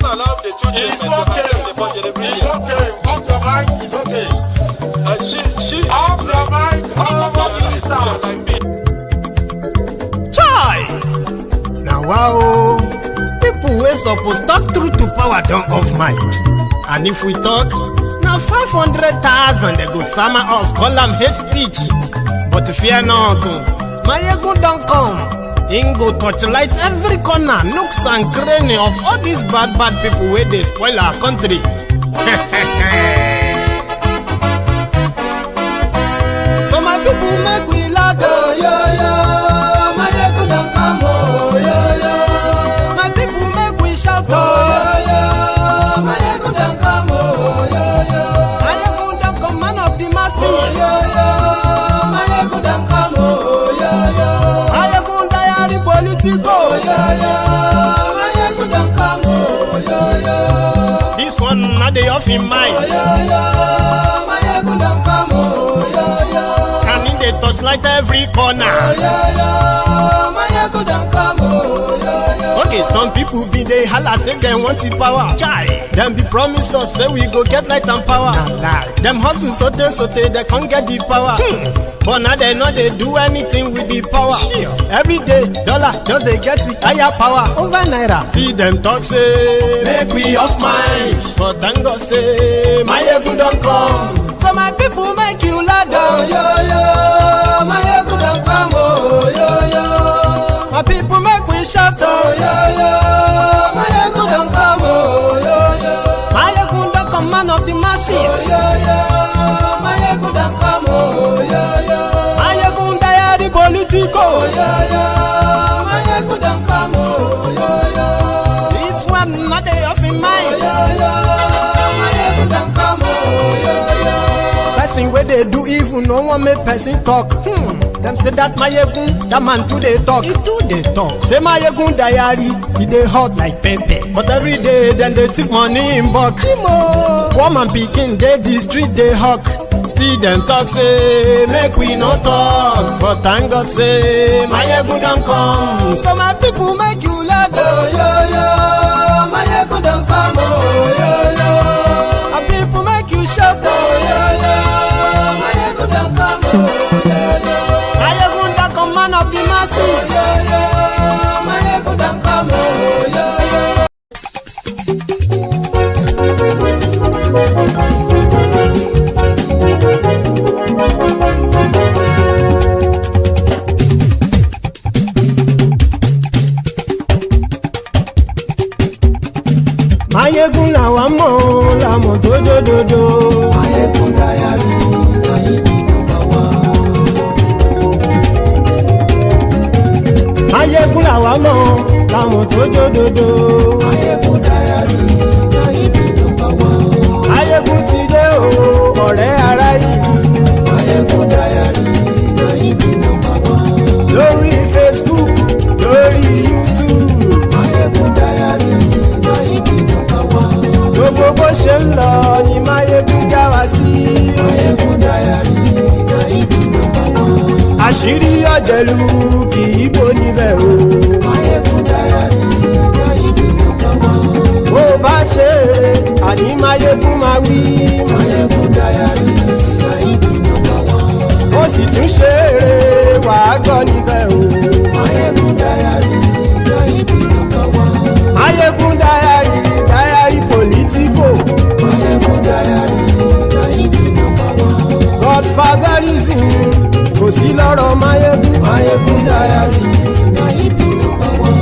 allow the children. It's okay. It's okay. Off your mind. It's okay. She off your mind. Chai! Now wow, people wey suppose talk truth to power don't off mic. And if we talk, now 500,000 they go summer us, call them hate speech. But fear not, my ego don't come. Ingo torchlight every corner, nooks and cranny of all these bad people where they spoil our country. So my people make we laugh, my ego don't come, my people make we shout, my ego don't come, my ego don't come, man of the masses, my ego don't come, this one not the off in mind. And in the touchlight every corner. Okay, some people be they holla say they want the power. Chai, them be promise us say we go get light and power. Them hustle sote they can't get the power. But now they know they do anything with the power. Every day, dollar just they get the higher power over naira. See them talk say make we off mind, but thank God say my ego don't come. So my people make you lie down, my ego don't come, my people make we shout, my ego don't come, my ego don't come, man of the masses, my ego don't come, my ego die the political, my ego don't come, this one not they off in mind, my ego don't come, person where they do evil, no one make person talk. Them say that my yegun, that man too they talk. He too they talk. Say my yegun diary, he they hot like pepper. But every day then they take money in bulk. Woman picking they the street they hawk. Still them talk say make we not talk. But thank God say my yegun don't come. So my people make you laugh. My yegun don't come. My people make you shout. My yegun don't come. Man of the masses, my ego don't come, my ego la wamo, la moto do. My ego diary, my ego number one. Ayégun làwa mọ̀ láwọn tó jódodo. Ayégun diary na ibi nọ́mbà wán. Ayégun ti dé o ọ̀rẹ́ ará ìlú. Ayégun diary na ibi nọ́mbà wán. Lórí Facebook, lórí YouTube. Ayégun diary na ibi nọ́mbà wán. Gbogbo bó ṣe ń lọ ni Máyégún já wa sí. Ayégun diary na ibi nọ́mbà wán. Àṣírí ọ̀jẹ̀lú kì í bò níbẹ̀ o. Máyégún diary na ibi nọ́mbà wán. Bó bá ṣe eré àní Máyégún máa wí. Máyégún diary na ibi nọ́mbà wán. Ó sì tún ṣe eré wàá gbọ́ níbẹ̀ o. Máyégún diary na ibi nọ́mbà wán. Máyégún diary politico. Máyégún diary na ibi nọ́mbà wán. Godfatherism kò sí lọ́rọ̀ Máyégún. Máyégún diary na ibi nọ́mbà wán.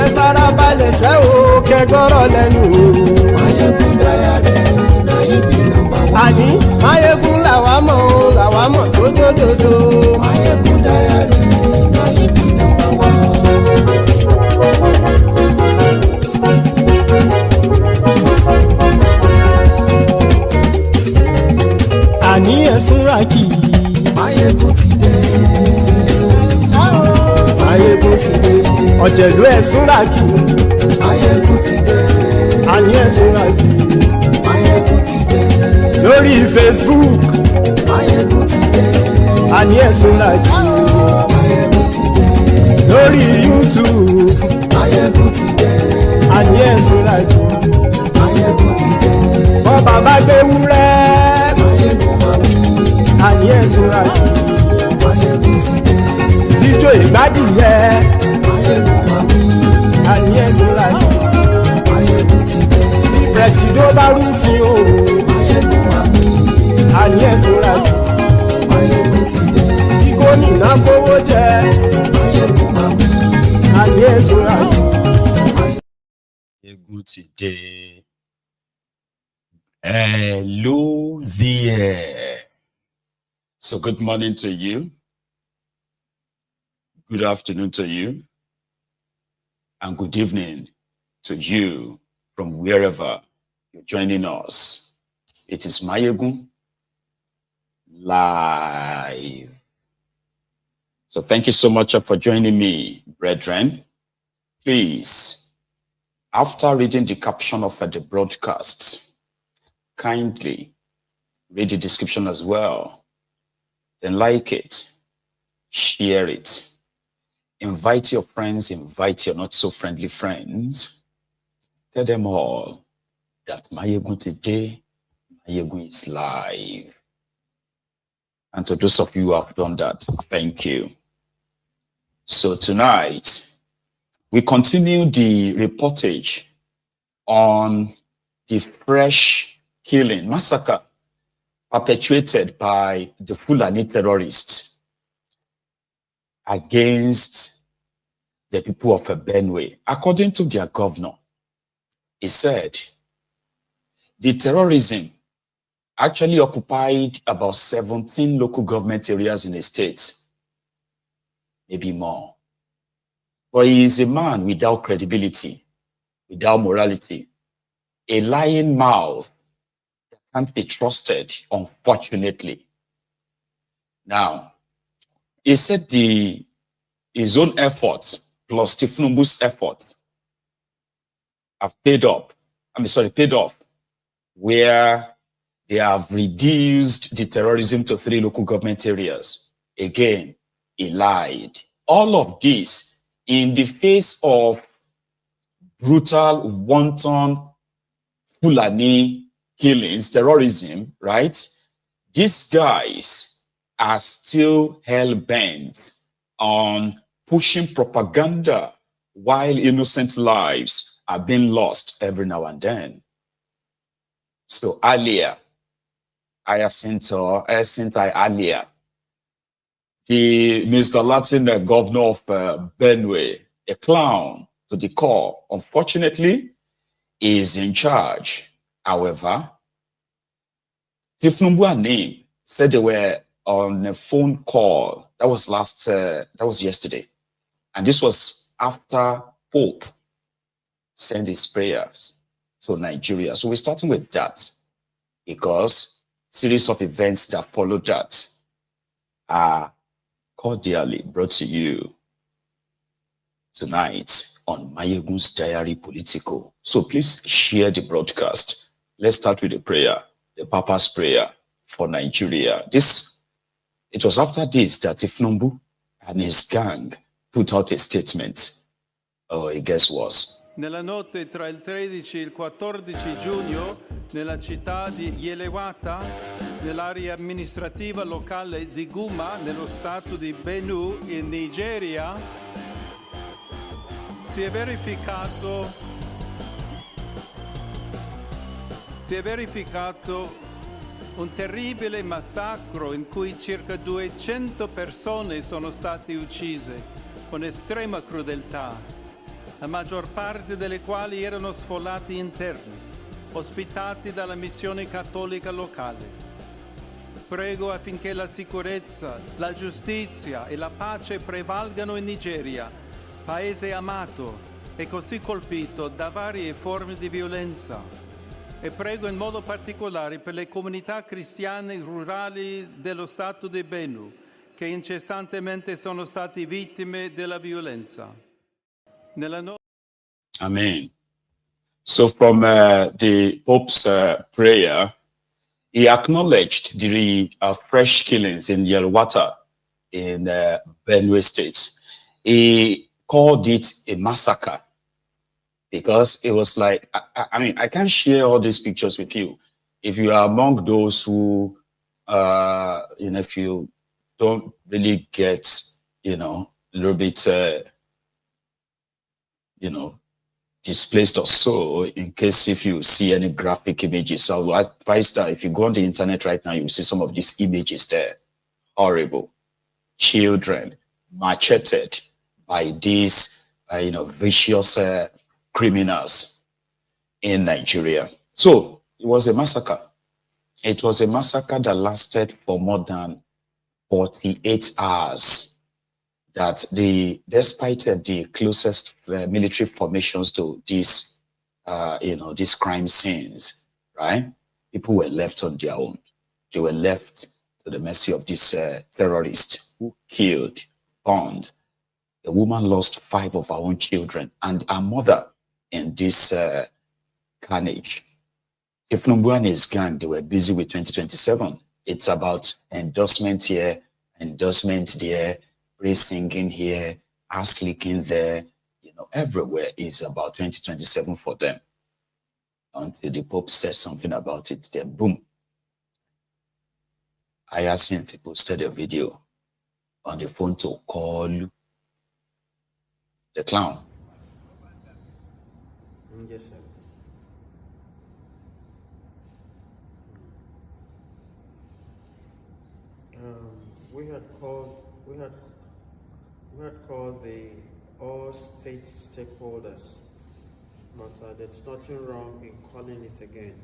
Ẹ farabalẹ̀ sẹ́ o kẹgọ́rọ̀ lẹ́nu o. Máyégún diary na ibi nọ́mbà wán. Àní Máyégún làwa mọ̀ tó dòdòdò. Máyégún diary na ibi nọ́mbà wán. Àní ẹ̀sùn rákì. Máyégún ti dé. Máyégún ti dé. Ọ̀jẹ̀lú ẹ̀sùn rákì. Máyégún ti dé. Àní ẹ̀sùn rákì. Máyégún ti dé. Lórí Facebook. Máyégún ti dé. Àní ẹ̀sùn rákì. Máyégún ti dé. Lórí YouTube. Máyégún ti dé. Àní ẹ̀sùn rákì. bá gbé wúrẹ́. Máyégún máa wí. Àní ẹ̀sùn àjò. Máyégún ti dé. Bíjó ìgbádìyẹ. Máyégún máa wí. Àní ẹ̀sùn àjò. Máyégún ti dé. Pẹ̀sìdó bá rúfin o. Máyégún máa wí. Àní ẹ̀sùn àjò. Máyégún ti dé. Kí gómìnà kówó jẹ. Máyégún máa wí. Àní ẹ̀sùn àjò. Good today. Hello there. So good morning to you. Good afternoon to you. And good evening to you from wherever you're joining us. It is Mayegun live. So thank you so much for joining me, brethren. Please, after reading the caption of the broadcast, kindly read the description as well. Then like it, share it, invite your friends, invite your not so friendly friends. Tell them all that Mayegun today, Mayegun is live. And to those of you who have done that, thank you. So tonight, we continue the reportage on the fresh killing, massacre perpetrated by the Fulani terrorists against the people of Benue. According to their governor, he said the terrorism actually occupied about 17 local government areas in the state, maybe more. But he is a man without credibility, without morality, a lying mouth that can't be trusted, unfortunately. Now, he said his own effort plus Tinubu's effort have paid off, where they have reduced the terrorism to 3 local government areas. Again, he lied. All of this in the face of brutal, wanton Fulani killings, terrorism, right? These guys are still hell-bent on pushing propaganda while innocent lives are being lost every now and then. So Alia, Alia, the Mr. Latin governor of Benue, a clown to the core, unfortunately, is in charge. However, Tinubu and him said they were on a phone call. That was yesterday. And this was after Pope sent his prayers to Nigeria. So we're starting with that because series of events that followed that are cordially brought to you tonight on Mayegun's Diary Political. So please share the broadcast. Let's start with the prayer, the Papa's prayer for Nigeria. It was after this that Tinubu and his gang put out a statement. Oh, I guess was. Nella notte tra il 13 e il 14 giugno, nella città di Yelwata, nell'area amministrativa locale di Guma, nello stato di Benue, in Nigeria, si è verificato un terribile massacro in cui circa 200 persone sono state uccise con estrema crudeltà, la maggior parte delle quali erano sfollati interni, ospitati dalla missione cattolica locale. Prego affinché la sicurezza, la giustizia e la pace prevalgano in Nigeria, paese amato e così colpito da varie forme di violenza. E prego in modo particolare per le comunità cristiane rurali dello stato di Benue, che incessantemente sono stati vittime della violenza. Amen. So from the Pope's prayer, he acknowledged the fresh killings in Yelwata in Benue State. He called it a massacre because it was like, I mean, I can't share all these pictures with you. if you are among those who, if you don't really get, a little bit, displaced or so, in case if you see any graphic images. So I advise that if you go on the internet right now, you will see some of these images there. Horrible. Children macheted by these, vicious criminals in Nigeria. So it was a massacre. It was a massacre that lasted for more than 48 hours. That despite the closest military formations to these, these crime scenes, right? People were left on their own. They were left to the mercy of these terrorists who killed, burned. The woman lost 5 of her own children and her mother in this carnage. Tinubu and his gang, they were busy with 2027. It's about endorsement here, endorsement there, praise singing here, ass licking there. Everywhere is about 2027 for them. Until the Pope says something about it, then boom. I have seen people posted a video on the phone to Koolu, the clown. Yes, sir. We had called the all state stakeholders, but there's nothing wrong in calling it again.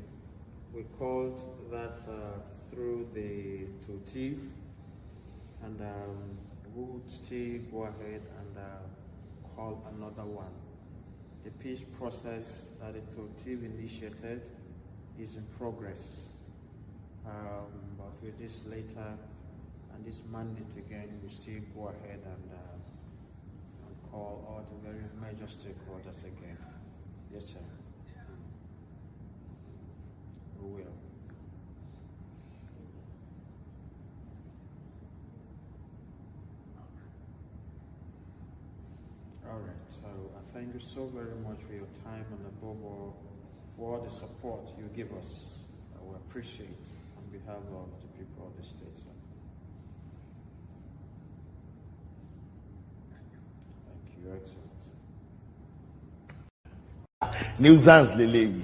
We called that through the TOTIF, and we would still go ahead and call another one. The peace process that the TOTIF initiated is in progress, but with this later and this mandate again, we still go ahead and call all the very major stakeholders again. Yes, sir. We will. All right, so I thank you so very much for your time and above all for all the support you give us. We appreciate on behalf of the people of the state, sir. Thank you, Your Excellency. Nuisance leleyi.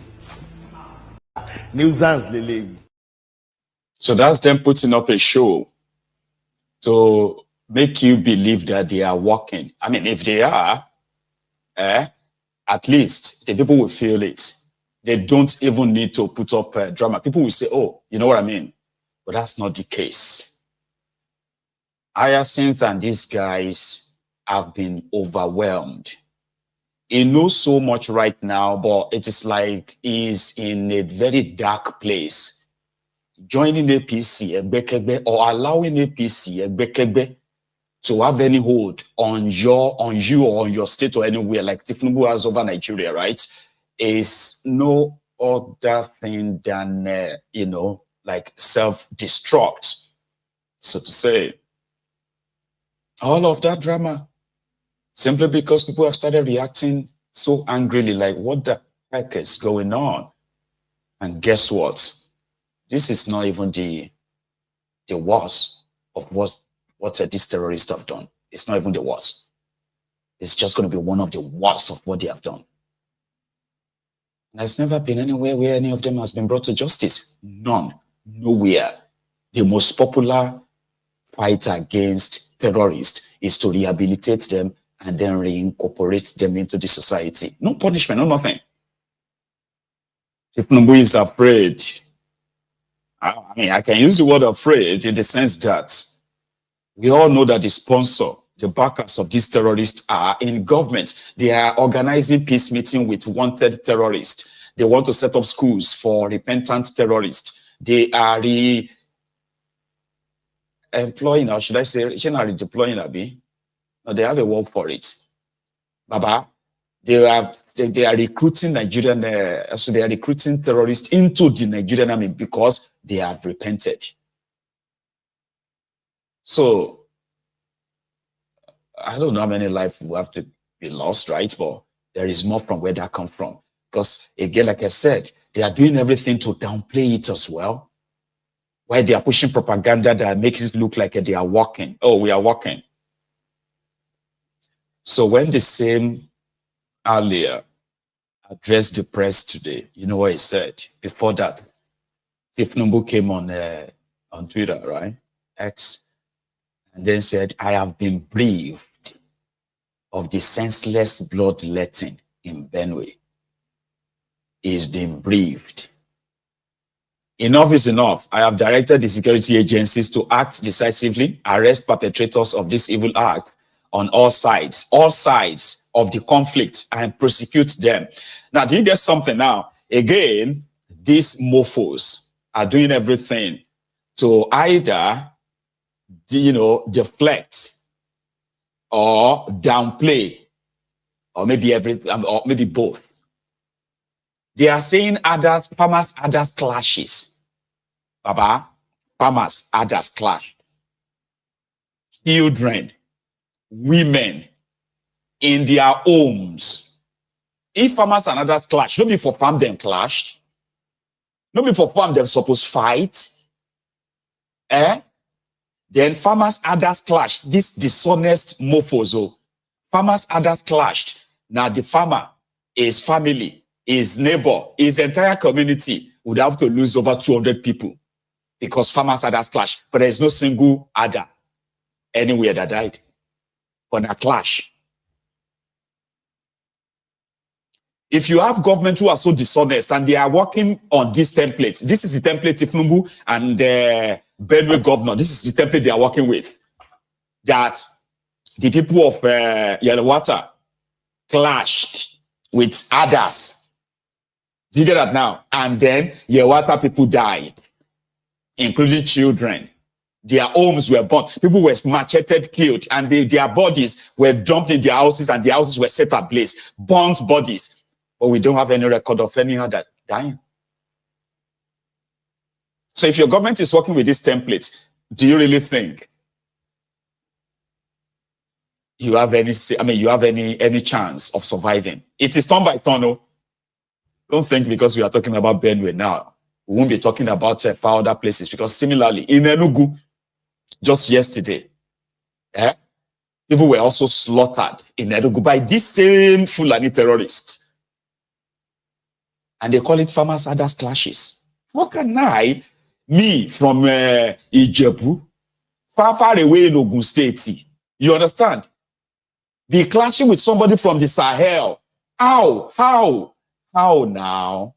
Nuisance leleyi. So that's them putting up a show to make you believe that they are working. I mean, if they are, at least the people will feel it. They don't even need to put up drama. People will say, oh, you know what I mean? But that's not the case. Hyacinth and these guys have been overwhelmed. He knows so much right now, but it is like he's in a very dark place. Joining APC, or allowing APC, to have any hold on you or on your state or anywhere, like Tinubu has over Nigeria, right, is no other thing than, like self-destruct, so to say. All of that drama, simply because people have started reacting so angrily, like, what the heck is going on? And guess what? This is not even the worst of what these terrorists have done. It's not even the worst. It's just going to be one of the worst of what they have done. And there's never been anywhere where any of them has been brought to justice. None. Nowhere. The most popular fight against terrorists is to rehabilitate them and then reincorporate them into the society. No punishment, no nothing. Tinubu is afraid. I mean, I can use the word afraid in the sense that we all know that the sponsor, the backers of these terrorists are in government. They are organizing peace meeting with wanted terrorists. They want to set up schools for repentant terrorists. They are employing, or should I say, redeploying, Abi? No, they have a word for it. Baba, they are recruiting Nigerian, so they are recruiting terrorists into the Nigerian army because they have repented. So, I don't know how many lives will have to be lost, right? But there is more from where that comes from. Because again, like I said, they are doing everything to downplay it as well. Why they are pushing propaganda that makes it look like they are walking. Oh, we are walking. So when the same Alia addressed the press today, you know what he said? Before that, Tinubu came on Twitter, right? X, and then said, I have been briefed of the senseless bloodletting in Benue. He's been briefed. Enough is enough. I have directed the security agencies to act decisively, arrest perpetrators of this evil act on all sides of the conflict, and prosecute them. Now, do you get something now? Again, these mofos are doing everything to either, deflect or downplay, or maybe both. They are saying farmers, others clashes. Baba, farmers, others clash. Children, women in their homes. If farmers and others clash, not be for farm them clashed. Not be for farm them supposed fight. Then farmers, others clashed. This dishonest mofos. Farmers, others clashed. Now the farmer, his family, his neighbor, his entire community would have to lose over 200 people because farmers, others clash. But there is no single other anywhere that died on a clash. If you have government who are so dishonest and they are working on this template, this is the template Tinubu and the Benue governor, this is the template they are working with, that the people of Yelwata clashed with others. Do you get that now? And then Yelwata people died, including children. Their homes were burnt. People were macheted, killed, and their bodies were dumped in their houses, and their houses were set ablaze. Burnt bodies. But we don't have any record of any other dying. So if your government is working with this template, do you really think you have any chance of surviving? It is turn by turn. No? Don't think because we are talking about Benue now, we won't be talking about 5 other places, because similarly, in Enugu, just yesterday, people were also slaughtered in Enugu by this same Fulani terrorists. And they call it farmers others clashes. How can me from Ijebu, far away in Ogun State, you understand, be clashing with somebody from the Sahel? How now?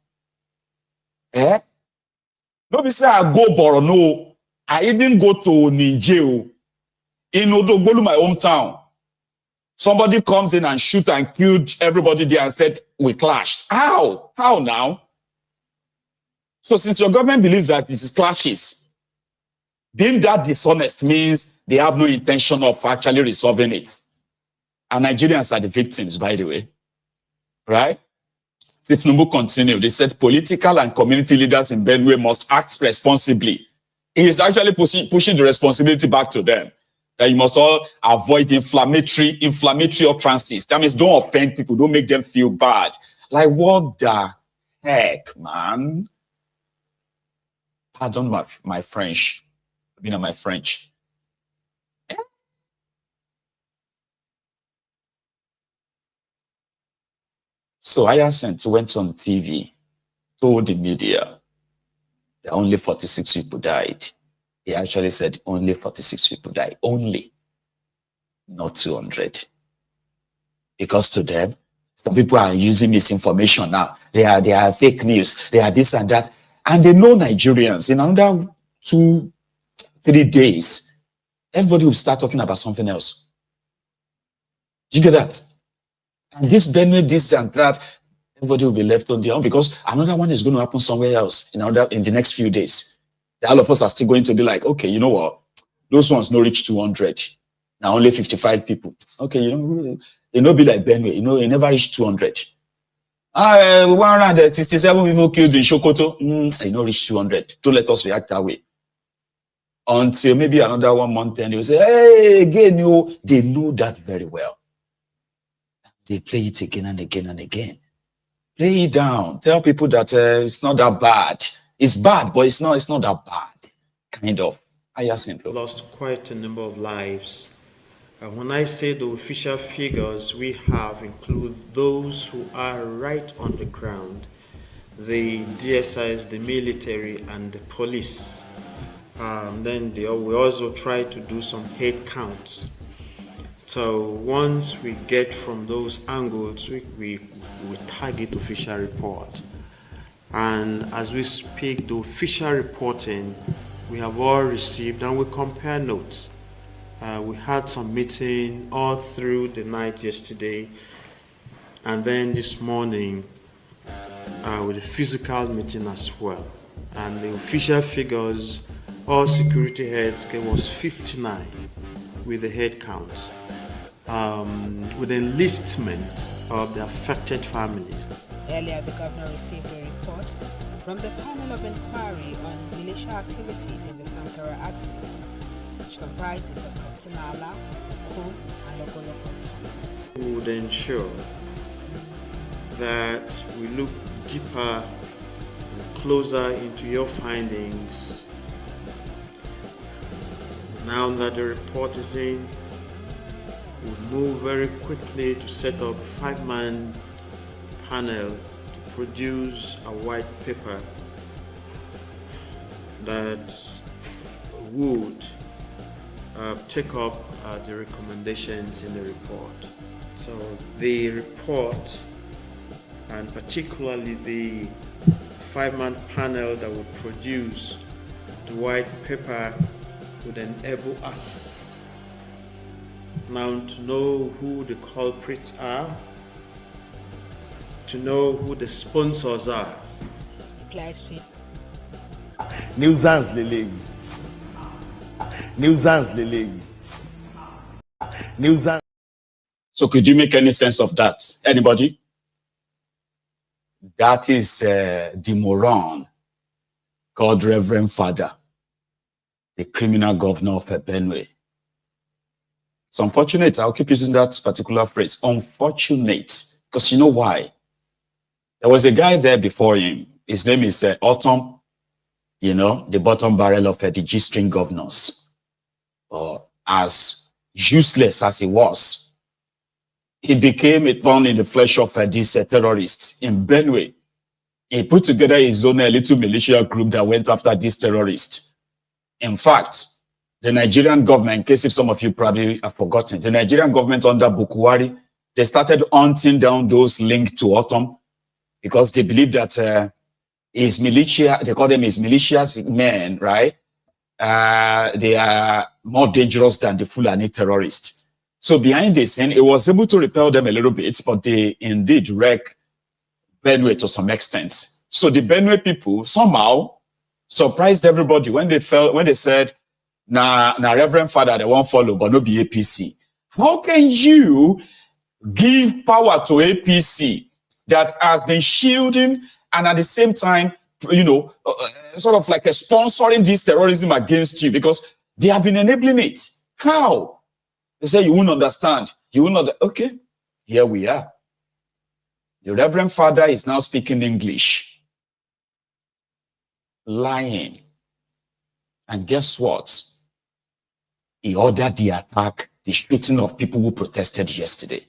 Nobody say I go Borno. I even go to Niger. In Odogbolu, my hometown. Somebody comes in and shoot and killed everybody there and said, we clashed. How now? So since your government believes that this is clashes, being that dishonest means they have no intention of actually resolving it. And Nigerians are the victims, by the way. Right? Tinubu continued. They said political and community leaders in Benue must act responsibly. He is actually pushing the responsibility back to them. That you must all avoid inflammatory utterances. That means don't offend people, don't make them feel bad. Like, what the heck, man? Pardon my French. My French. So Hyacinth went on TV, told the media that only 46 people died. He actually said only 46 people died. Only. Not 200. Because to them, some people are using misinformation now. They are fake news. They are this and that. And they know Nigerians. In another 2-3 days, everybody will start talking about something else. Do you get that? And this Benue, this and that, everybody will be left on their own because another one is going to happen somewhere else in the next few days. All of us are still going to be like, okay, you know what? Those ones no reach 200. Now only 55 people. Okay, they no be like Benue. It never reached 200. 167 people killed in Sokoto. They no reach 200. Don't let us react that way. Until maybe another 1 month, and they will say, hey, again, they know that very well. They play it again and again and again. Lay it down. Tell people that it's not that bad. It's bad, but it's not that bad. Kind of. Simple. Lost quite a number of lives. When I say the official figures we have include those who are right on the ground, the DSIs, the military, and the police. Then we also try to do some head counts. So once we get from those angles, we target official report. And as we speak, the official reporting we have all received, and we compare notes. We had some meeting all through the night yesterday, and then this morning with a physical meeting as well. And the official figures, all security heads, was 59 with the head counts, with enlistment of the affected families. Earlier, the governor received a report from the panel of inquiry on militia activities in the Sankara axis, which comprises of Katsina, Koou, and local counties. We would ensure that we look deeper and closer into your findings. Now that the report is in, we'll move very quickly to set up a 5-man panel to produce a white paper that would take up the recommendations in the report. So the report, and particularly the 5-man panel that would produce the white paper, would enable us now to know who the culprits are, to know who the sponsors are. Nuisance lele. Nuisance lele. Nuisance. So could you make any sense of that? Anybody? That is the moron called Reverend Father, the criminal governor of Benue. It's unfortunate. I'll keep using that particular phrase. Unfortunate. Because you know why? There was a guy there before him. His name is Autumn, you know, the bottom barrel of the G-string governors. As useless as he was, he became a thorn in the flesh of these terrorists in Benue. He put together his own little militia group that went after these terrorists. In fact, the Nigerian government, in case if some of you probably have forgotten, the Nigerian government under Buhari, they started hunting down those linked to Autumn, because they believe that his militia, they call them his militias men, right? They are more dangerous than the Fulani terrorists. So behind the scene, it was able to repel them a little bit, but they indeed wreck Benue to some extent. So the Benue people somehow surprised everybody when they said, nah, Reverend Father, they won't follow, but no be APC. How can you give power to APC that has been shielding and at the same time, you know, sort of like sponsoring this terrorism against you, because they have been enabling it? How? They say you won't understand. You will not. Okay, here we are. The Reverend Father is now speaking English, lying. And guess what? He ordered the attack, the shooting of people who protested yesterday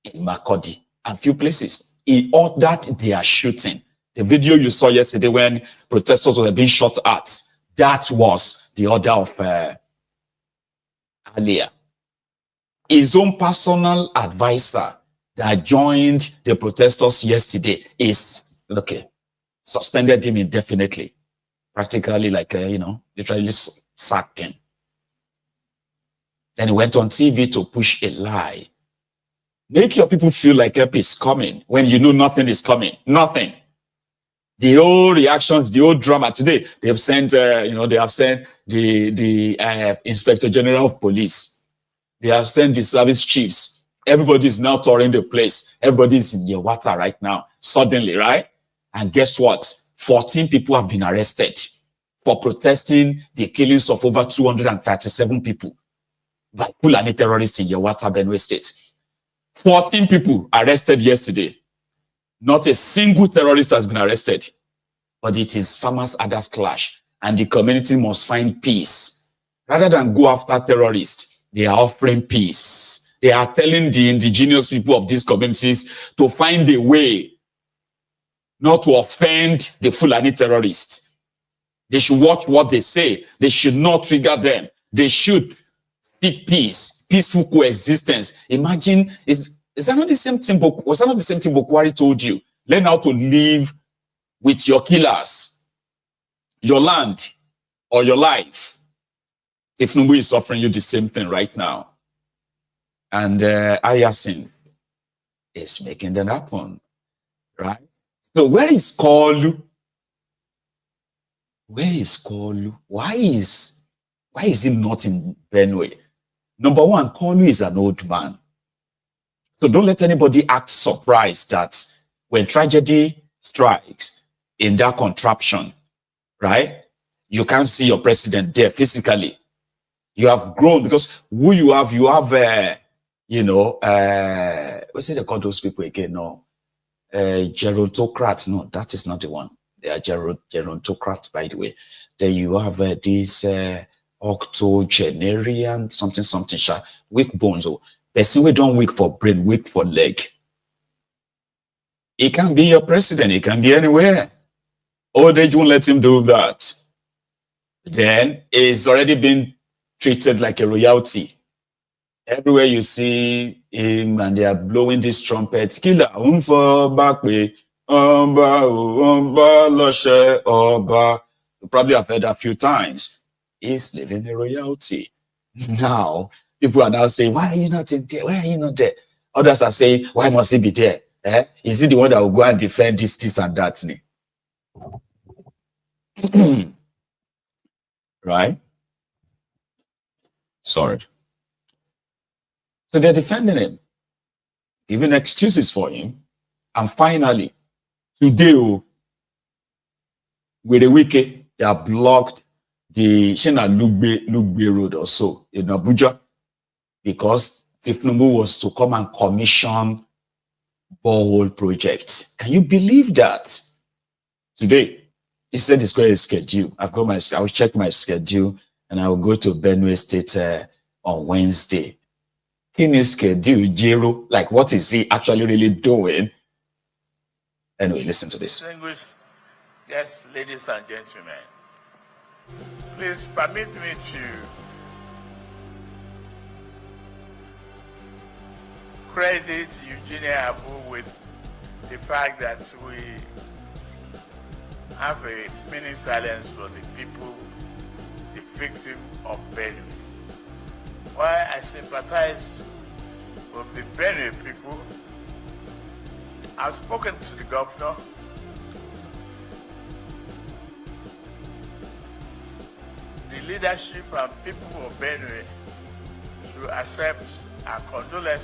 in Makurdi and few places. He ordered their shooting. The video you saw yesterday when protesters were being shot at, that was the order of Alia. His own personal advisor that joined the protesters yesterday is, okay, suspended him indefinitely. Practically like, you know, literally sacked him. Then he went on TV to push a lie. Make your people feel like help is coming when you know nothing is coming. Nothing. The old reactions, the old drama today, they have sent, you know, they have sent the Inspector General of Police. They have sent the service chiefs. Everybody is now touring the place. Everybody is in Yelwata right now, suddenly, right? And guess what? 14 people have been arrested for protesting the killings of over 237 people by Fulani terrorists in Yelwata, Benue State. 14 people arrested yesterday. Not a single terrorist has been arrested. But it is farmers' others clash. And the community must find peace. Rather than go after terrorists, they are offering peace. They are telling the indigenous people of these communities to find a way not to offend the Fulani terrorists. They should watch what they say. They should not trigger them. They should seek peace, peaceful coexistence. Imagine, is that not the same thing? Was that not the same thing Bokwari told you? Learn how to live with your killers, your land, or your life. If Tinubu is offering you the same thing right now. And Alia is making that happen, right? So where is Koolu? Where is Koolu? Why is he not in Benue? Number one, Koolu is an old man. So don't let anybody act surprised that when tragedy strikes in that contraption, right? You can't see your president there physically. You have grown because who you have, what's it they call those people again? No. Gerontocrats. No, that is not the one. They are gerontocrats, by the way. Then you have this octogenarian, something, weak bones. Oh, person we don't weak for brain, weak for leg. He can be your president. He can be anywhere. Old age won't let him do that. Then he's already been treated like a royalty. Everywhere you see him and they are blowing these trumpets, killer, back way, you probably have heard that a few times. He's living a royalty. Now, people are now saying, why are you not in there? Why are you not there? Others are saying, why must he be there? Is he the one that will go and defend this and that? Right? Sorry. So they're defending him, giving excuses for him. And finally, today, with the wiki, they have blocked the Shina Lugbe Road or so in Abuja because Tinubu was to come and commission borehole projects. Can you believe that? Today, he said he's got a schedule. I'll check my schedule and I will go to Benue State on Wednesday. In his schedule, Jero, like what is he actually really doing? Anyway, listen to this. Distinguished guests, ladies and gentlemen, please permit me to credit Eugenia Abu with the fact that we have a minute silence for the people, the victim of Benue. Why I sympathize with the Benue people, I've spoken to the governor. The leadership and people of Benue should accept our condolences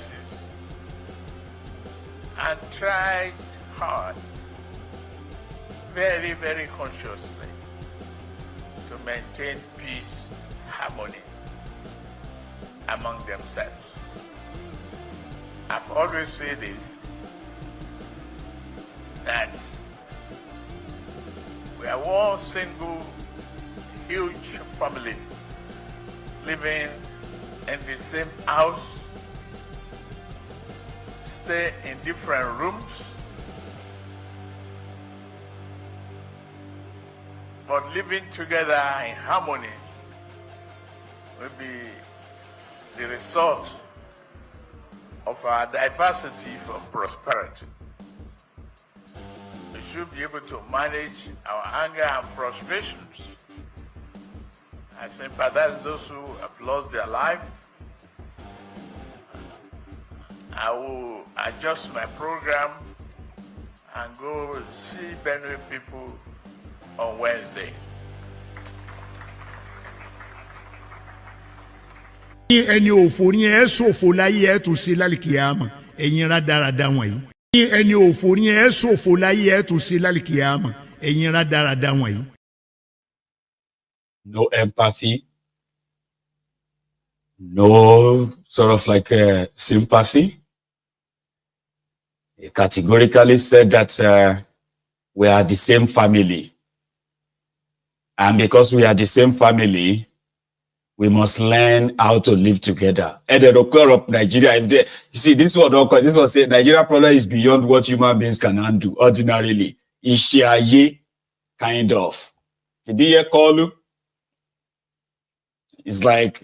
and try hard, very, very consciously, to maintain peace, harmony among themselves. I've always said this, that we are one single huge family living in the same house, stay in different rooms, but living together in harmony will be the result of our diversity for prosperity. We should be able to manage our anger and frustrations. I sympathize those who have lost their life. I will adjust my program and go see Benue people on Wednesday. ẹni òfò ni ẹ ṣòfò láyé ẹ tún sí lálìkìyàmà ẹ̀yin rádaràda wọ̀nyí. ẹni òfò ni ẹ ṣòfò láyé ẹ tún sí lálìkìyàmà ẹ̀yin rádaràda wọ̀nyí. No empathy, no sort of like sympathy. He categorically said that we are the same family. And because we are the same family, we must learn how to live together. And the occur of Nigeria, you see, this one say Nigeria problem is beyond what human beings can handle ordinarily. Ishiaye, kind of. Did you hear Koolu? It's like,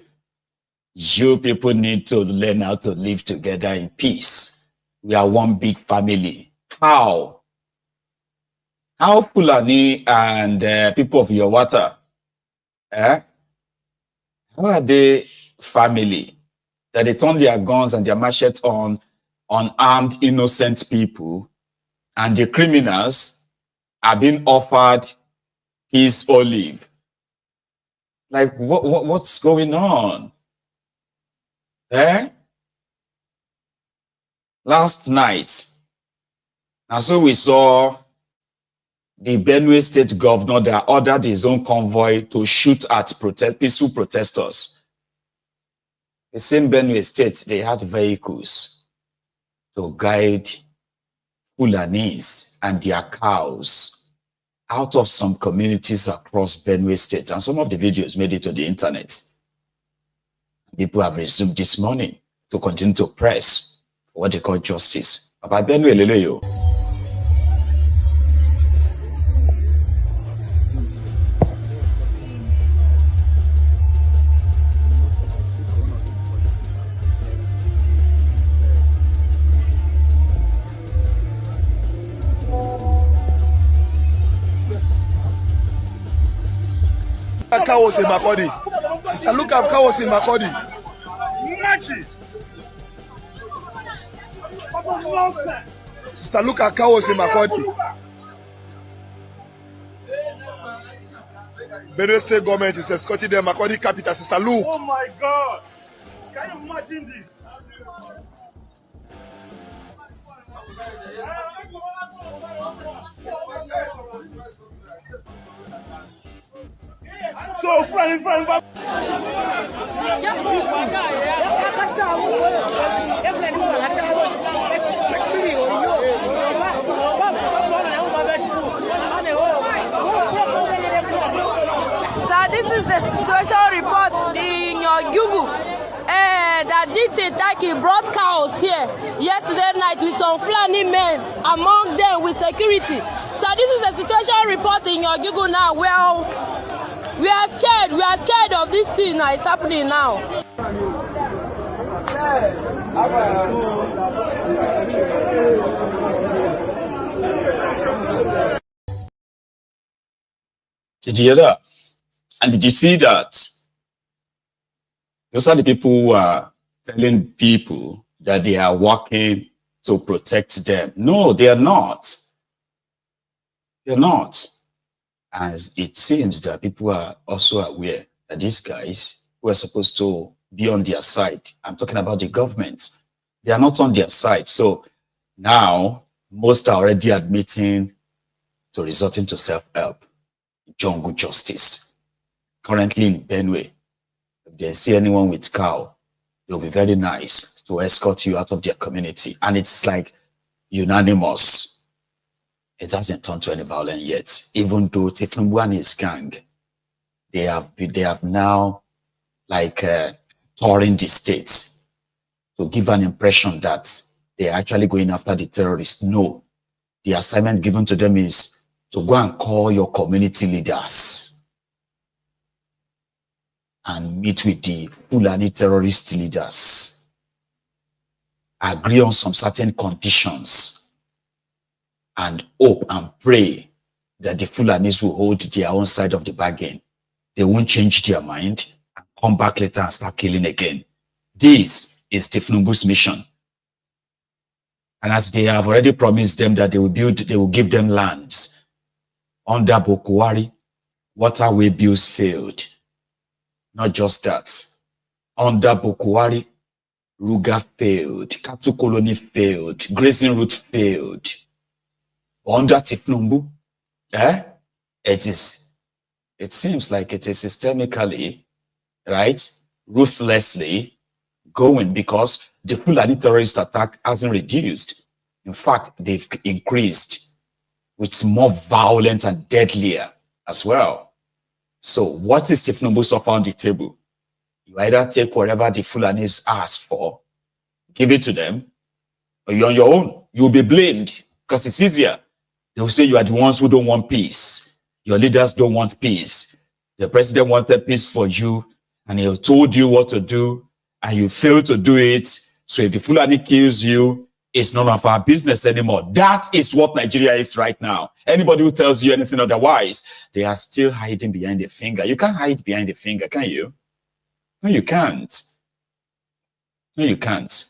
you people need to learn how to live together in peace. We are one big family. How? How Fulani and people of Yelwata, how are they family? That they turn their guns and their machetes on unarmed, innocent people, and the criminals are being offered peace or leave. Like, what's going on? Last night, and so we saw the Benue state governor that ordered his own convoy to shoot at peaceful protesters. The same Benue state, they had vehicles to guide Fulanis and their cows out of some communities across Benue state. And some of the videos made it to the internet. People have resumed this morning to continue to press for what they call justice. About Benue Leleyo. Chaos in Makodi. Sister, look at chaos in Makodi. Sister, look at chaos in Makodi. Benue state government is escorting the Makodi capital. Sister, look. Oh my God! Can you imagine this? So, friend. So this is the situation report in your Google. That this attack brought chaos here yesterday night with some Fulani men among them with security. So this is the situation report in your Google now. Well, we are scared of this thing that is happening now. Did you hear that? And did you see that? Those are the people who are telling people that they are working to protect them. No, they are not. They're not. As it seems that people are also aware that these guys who are supposed to be on their side, I'm talking about the government, they are not on their side. So now most are already admitting to resorting to self-help, jungle justice. Currently in Benue, if they see anyone with cow, they'll be very nice to escort you out of their community. And it's like unanimous. It hasn't turned to any violence yet. Even though Tinubu and his gang, they have now like touring the states to give an impression that they are actually going after the terrorists. No, the assignment given to them is to go and call your community leaders and meet with the Fulani terrorist leaders, agree on some certain conditions, and hope and pray that the Fulanis will hold their own side of the bargain. They won't change their mind and come back later and start killing again. This is Tinubu's mission. And as they have already promised them that they will give them lands. Under Bokuwari, waterway bills failed. Not just that. Under Bokuwari, Ruga failed. Cattle colony failed. Grazing route failed. Under Tinubu, it seems like it is systemically, right, ruthlessly going, because the Fulani terrorist attack hasn't reduced. In fact, they've increased with more violent and deadlier as well. So what is Tinubu's offer on the table? You either take whatever the Fulanis ask for, give it to them, or you're on your own. You'll be blamed because it's easier. They will say you are the ones who don't want peace. Your leaders don't want peace. The president wanted peace for you, and he told you what to do, and you failed to do it. So if the Fulani kills you, it's none of our business anymore. That is what Nigeria is right now. Anybody who tells you anything otherwise, they are still hiding behind the finger. You can't hide behind the finger, can you? No, you can't. No, you can't.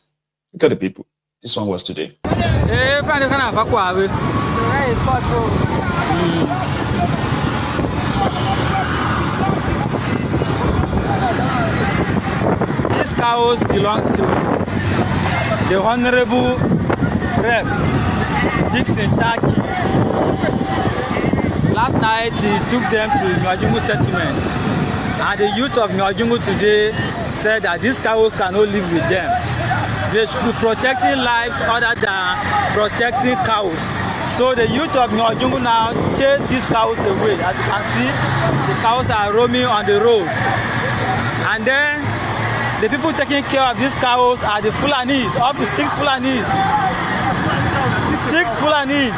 Look at the people. This one was today. This cows belongs to the Honorable Rep Dixon Taki. Last night he took them to Nwajungu settlement, and the youth of Nwajungu today said that these cows cannot live with them. They should be protecting lives other than protecting cows. So the youth of Nwajungu now chase these cows away. As you can see, the cows are roaming on the road. And then the people taking care of these cows are the Fulanis, up to 6 Fulanis. 6 Fulanis.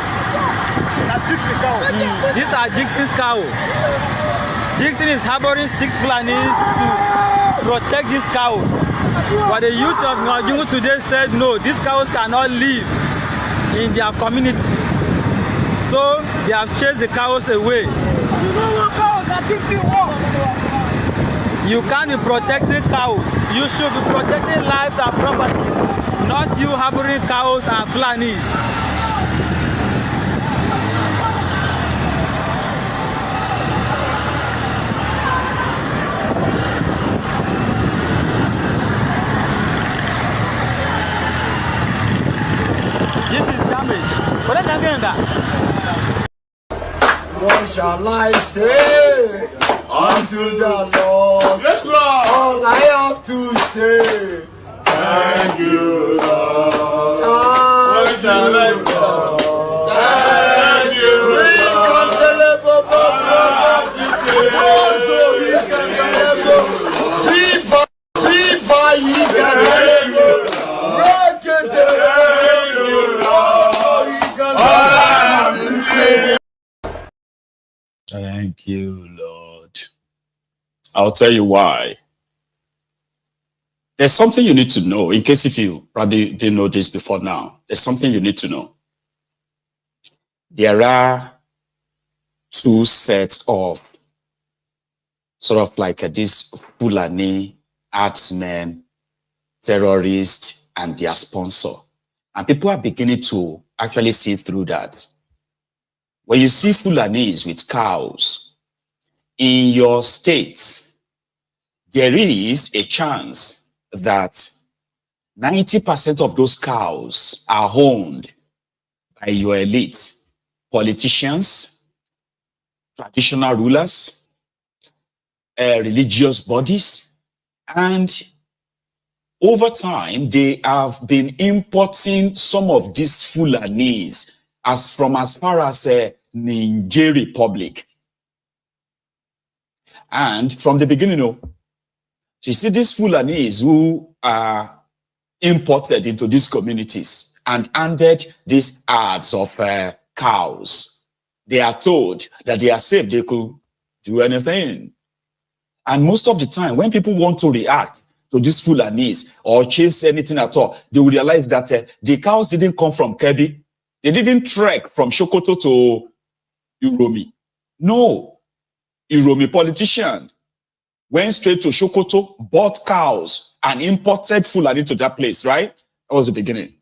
These are Dixon's cows. Dixon is harboring 6 Fulanis to protect these cows. But the youth of Nwajungu today said no, these cows cannot live in their community. So they have chased the cows away. You can't be protecting cows. You should be protecting lives and properties, not you harboring cows and Fulanis. This is damage. What shall I say unto the Lord? Yes, Lord. All I have to say, Thank you, Lord. What shall I say? Thank you, Thank you, Lord. I'll tell you why. There's something you need to know, in case if you probably didn't know this before now. There's something you need to know. There are two sets of sort of like these Fulani, herdsmen, terrorists, and their sponsor. And people are beginning to actually see through that. When you see Fulanis with cows in your state, there is a chance that 90% of those cows are owned by your elite, politicians, traditional rulers, religious bodies, and over time, they have been importing some of these Fulanis as far as Niger Republic. And from the beginning, you see these Fulanis who are imported into these communities and handed these herds of cows. They are told that they are safe, they could do anything. And most of the time, when people want to react to these Fulanis or chase anything at all, they will realize that the cows didn't come from Kebbi. They didn't trek from Sokoto to Uromi. No. Uromi politician went straight to Sokoto, bought cows, and imported Fulani to that place, right? That was the beginning.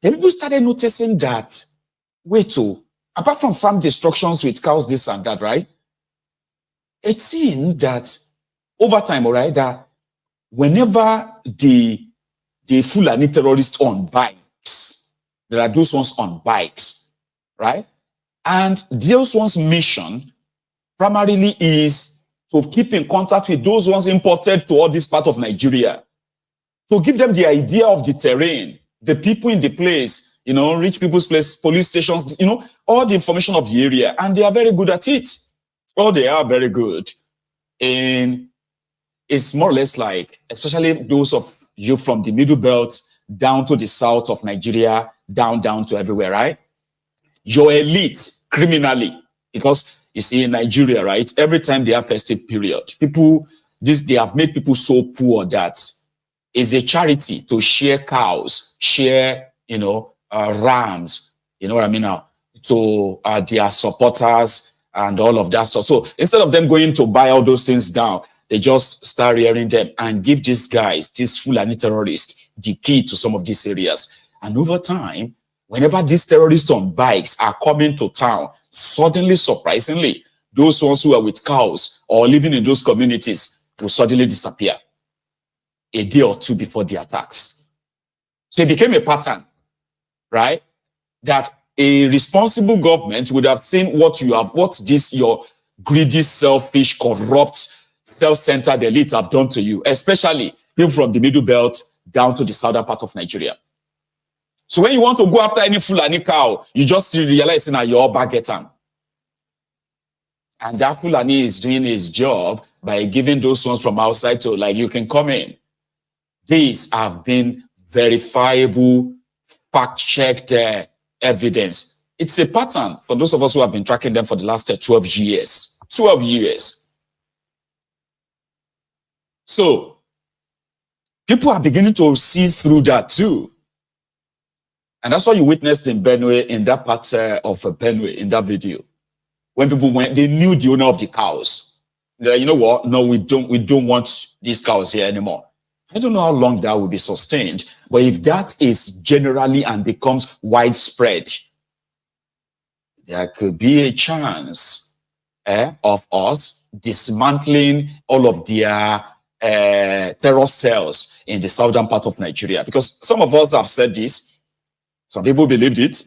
Then people started noticing that, wait, apart from farm destructions with cows, this and that, right? It seemed that over time, all right, that whenever the Fulani terrorists on bikes, there are those ones on bikes, right? And those ones' mission primarily is to keep in contact with those ones imported to all this part of Nigeria, to give them the idea of the terrain, the people in the place, rich people's place, police stations, all the information of the area, and they are very good at it. Oh, they are very good. And it's more or less like, especially those of you from the middle belt down to the south of Nigeria, down to everywhere, right? Your elite criminally, because you see in Nigeria, right, every time they have festive period, they have made people so poor that it's a charity to share cows, share, rams, you know what I mean now, to their supporters and all of that stuff. So instead of them going to buy all those things down, they just start rearing them and give these guys, these Fulani terrorists, the key to some of these areas. And over time, whenever these terrorists on bikes are coming to town, suddenly, surprisingly, those ones who are with cows or living in those communities will suddenly disappear a day or two before the attacks. So it became a pattern, right? That a responsible government would have seen what your greedy, selfish, corrupt, self-centered elite have done to you, especially people from the middle belt down to the southern part of Nigeria. So when you want to go after any Fulani cow, you just realize that you're bagetan. And that Fulani is doing his job by giving those ones from outside to, like, you can come in. These have been verifiable, fact-checked evidence. It's a pattern for those of us who have been tracking them for the last 12 years. 12 years. So, people are beginning to see through that too. And that's what you witnessed in Benue, in that part of Benue, in that video. When people went, they knew the owner of the cows. They're like, you know what? No, we don't want these cows here anymore. I don't know how long that will be sustained, but if that is generally and becomes widespread, there could be a chance of us dismantling all of their terror cells in the southern part of Nigeria. Because some of us have said this. Some people believed it.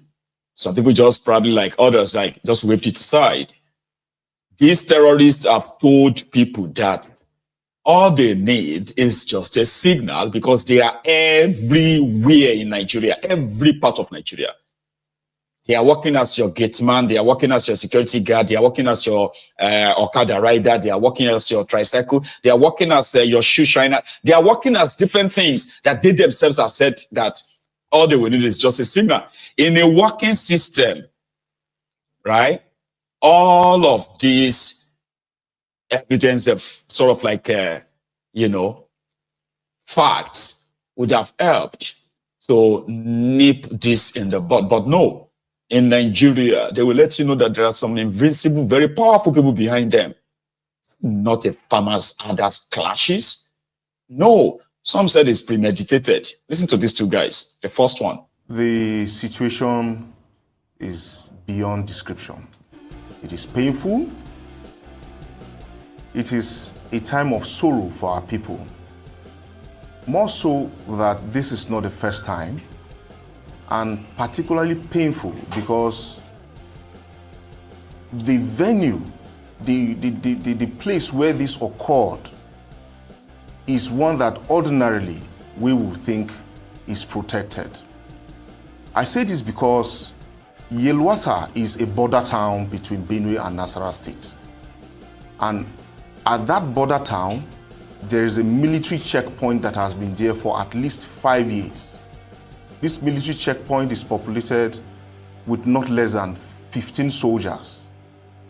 Some people just probably, like others, like just waved it aside. These terrorists have told people that all they need is just a signal, because they are everywhere in Nigeria, every part of Nigeria. They are working as your gateman, they are working as your security guard, they are working as your Okada rider, they are working as your tricycle, they are working as your shoe shiner, they are working as different things that they themselves have said that all they will need is just a signal. In a working system, right, all of these evidence of sort of like, facts would have helped to nip this in the bud. But no. In Nigeria, they will let you know that there are some invincible, very powerful people behind them. Not a farmers others clashes. No, some said it's premeditated. Listen to these two guys. The first one. The situation is beyond description. It is painful. It is a time of sorrow for our people. More so that this is not the first time, and particularly painful because the venue, the place where this occurred is one that ordinarily we would think is protected. I say this because Yelwata is a border town between Benue and Nasarawa State. And at that border town, there is a military checkpoint that has been there for at least 5 years. This military checkpoint is populated with not less than 15 soldiers,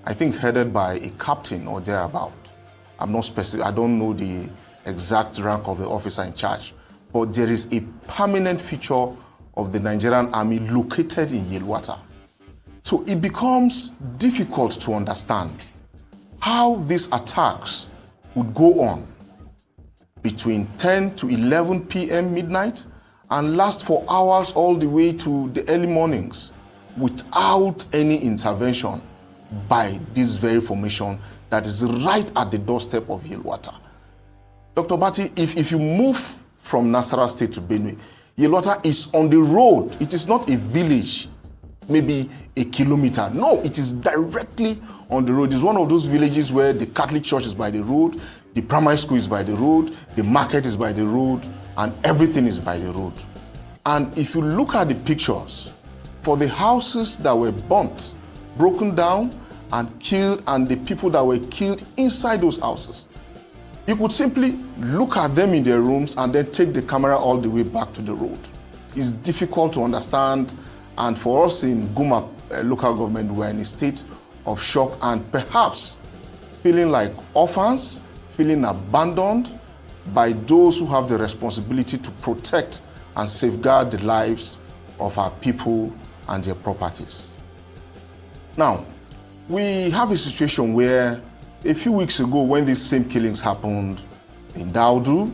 I think headed by a captain or thereabout. I'm not specific, I don't know the exact rank of the officer in charge, but there is a permanent feature of the Nigerian army located in Yelwata. So it becomes difficult to understand how these attacks would go on between 10 to 11 p.m. midnight and last for hours all the way to the early mornings without any intervention by this very formation that is right at the doorstep of Yelwata. Dr. Bati, if you move from Nasarawa State to Benue, Yelwata is on the road. It is not a village, maybe a kilometer. No, it is directly on the road. It's one of those villages where the Catholic church is by the road, the primary school is by the road, the market is by the road, and everything is by the road. And if you look at the pictures, for the houses that were burnt, broken down, and killed, and the people that were killed inside those houses. You could simply look at them in their rooms and then take the camera all the way back to the road. It's difficult to understand, and for us in Guma local government, we're in a state of shock and perhaps feeling like orphans, feeling abandoned by those who have the responsibility to protect and safeguard the lives of our people and their properties. Now, we have a situation where a few weeks ago, when these same killings happened in Daudu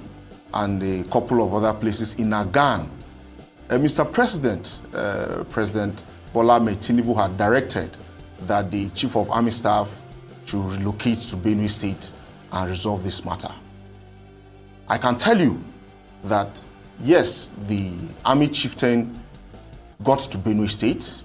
and a couple of other places in Agan, Mr. President, President Bola Ahmed Tinubu had directed that the Chief of Army Staff should relocate to Benue State and resolve this matter. I can tell you that, yes, the army chieftain got to Benue State,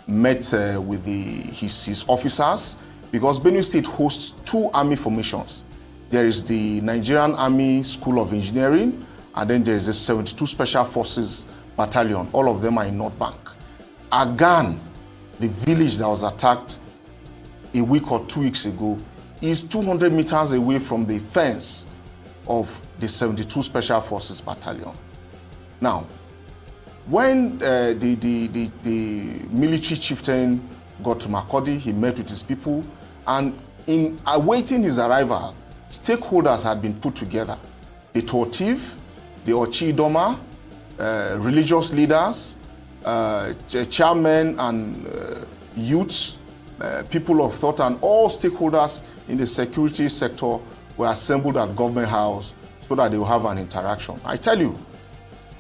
met with his officers, because Benue State hosts two army formations. There is the Nigerian Army School of Engineering, and then there is the 72 Special Forces Battalion. All of them are in North Bank. Agan, the village that was attacked a week or 2 weeks ago, is 200 meters away from the fence of the 72 Special Forces Battalion. Now, when the military chieftain got to Makurdi, he met with his people, and in awaiting his arrival, stakeholders had been put together. The Tortiv, the Ochidoma, religious leaders, chairmen and youths, people of thought, and all stakeholders in the security sector were assembled at Government House so that they will have an interaction. I tell you,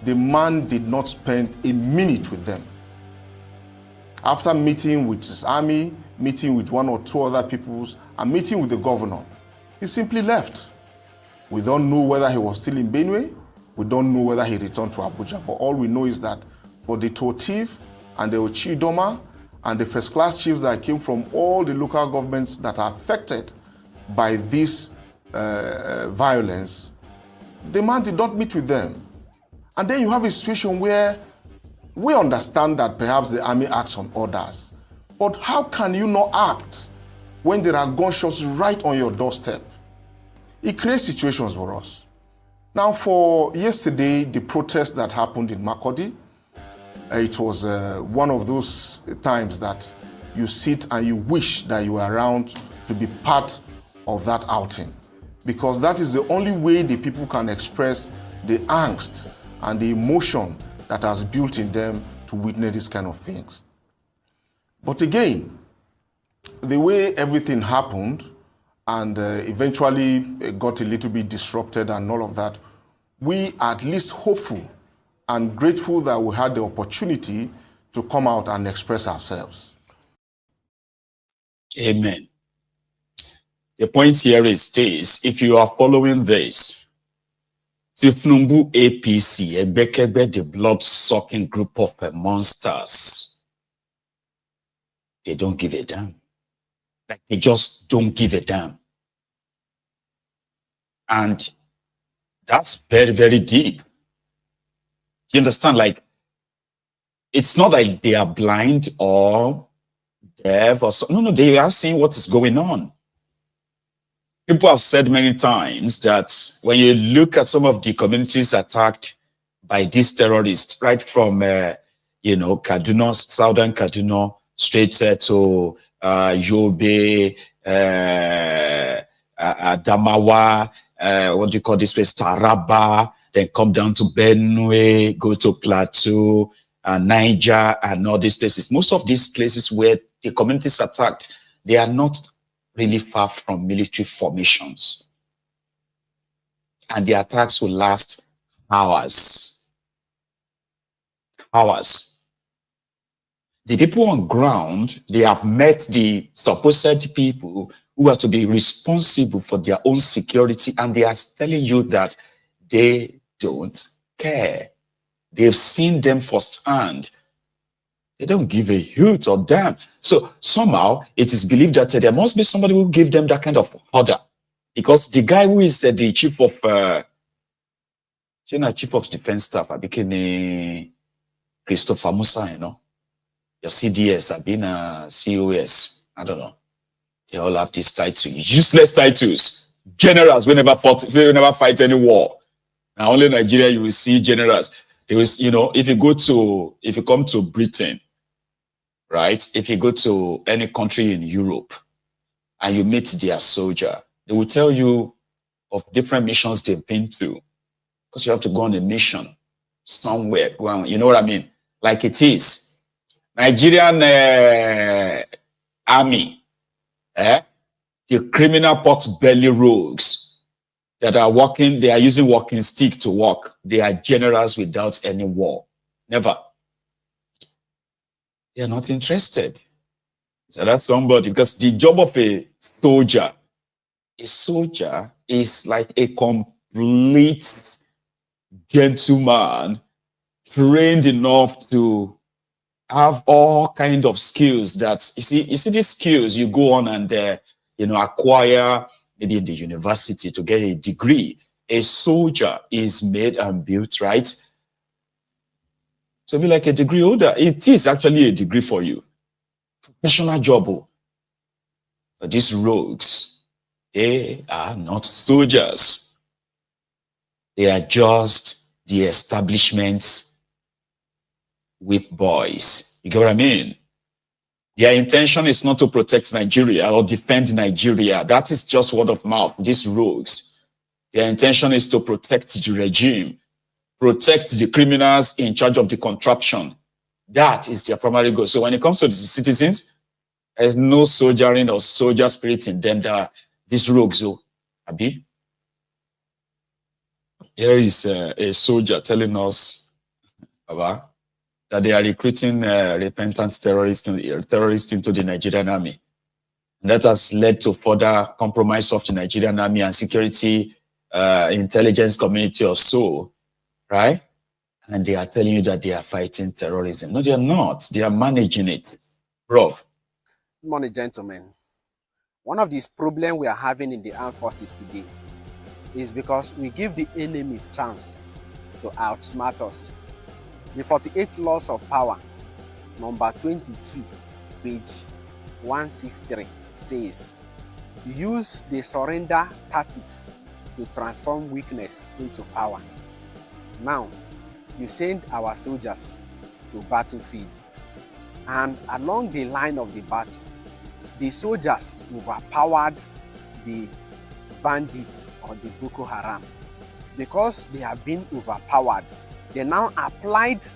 the man did not spend a minute with them. After meeting with his army, meeting with one or two other peoples, and meeting with the governor, he simply left. We don't know whether he was still in Benue. We don't know whether he returned to Abuja. But all we know is that for the Tortiv and the Ochidoma and the first-class chiefs that came from all the local governments that are affected by this violence, the man did not meet with them. And then you have a situation where we understand that perhaps the army acts on orders. But how can you not act when there are gunshots right on your doorstep? It creates situations for us. Now, for yesterday, the protest that happened in Makurdi, it was one of those times that you sit and you wish that you were around to be part of that outing, because that is the only way the people can express the angst and the emotion that has built in them to witness these kind of things. But again, the way everything happened and eventually got a little bit disrupted and all of that, we are at least hopeful and grateful that we had the opportunity to come out and express ourselves. Amen. The point here is this: if you are following this, Tinubu APC, Ebekebe, the blood-sucking group of monsters, they don't give a damn. Like, they just don't give a damn. And that's very, very deep. You understand? Like, it's not like they are blind or deaf or so. No, they are seeing what is going on. People have said many times that when you look at some of the communities attacked by these terrorists, right from, Kaduna, southern Kaduna, straight to Yobe, Adamawa, what do you call this place, Taraba, then come down to Benue, go to Plateau, Niger, and all these places. Most of these places where the communities attacked, they are not really far from military formations. And the attacks will last hours. Hours. The people on ground, they have met the supposed people who are to be responsible for their own security, and they are telling you that they don't care. They've seen them firsthand. They don't give a hoot or damn. So somehow it is believed that there must be somebody who give them that kind of order, because the guy who is the chief of chief of defense staff, I became Christopher Musa, your CDS, I've been a COS. I don't know. They all have these titles, useless titles. Generals, we never fight any war. Now only Nigeria you will see generals. There was, if you come to Britain, right? If you go to any country in Europe and you meet their soldier, they will tell you of different missions they've been to. Because you have to go on a mission somewhere. Go on, you know what I mean? Like it is. Nigerian army, the criminal pot belly rogues that are working, they are using walking stick to walk. They are generals without any war. Never. They are not interested. So that's somebody, because the job of a soldier is like a complete gentleman, trained enough to have all kind of skills that you see these skills you go on and acquire maybe in the university to get a degree. A soldier is made and built, right? So be like a degree holder. It is actually a degree for you. Professional job. But these rogues, they are not soldiers. They are just the establishment's whip boys. You get what I mean? Their intention is not to protect Nigeria or defend Nigeria. That is just word of mouth, these rogues. Their intention is to protect the regime, protect the criminals in charge of the contraption. That is their primary goal. So when it comes to the citizens, there's no soldiering or soldier spirit in them. That these rogues, Abi. Here is a soldier telling us, Baba, that they are recruiting repentant terrorists into the Nigerian army. And that has led to further compromise of the Nigerian army and security intelligence community or so, right? And they are telling you that they are fighting terrorism. No, they are not. They are managing it. Prof. Good morning, gentlemen. One of these problems we are having in the armed forces today is because we give the enemies chance to outsmart us. The 48 laws of power, number 22, page 163, says, use the surrender tactics to transform weakness into power. Now, you send our soldiers to battlefield, and along the line of the battle, the soldiers overpowered the bandits or the Boko Haram. Because they have been overpowered, they now applied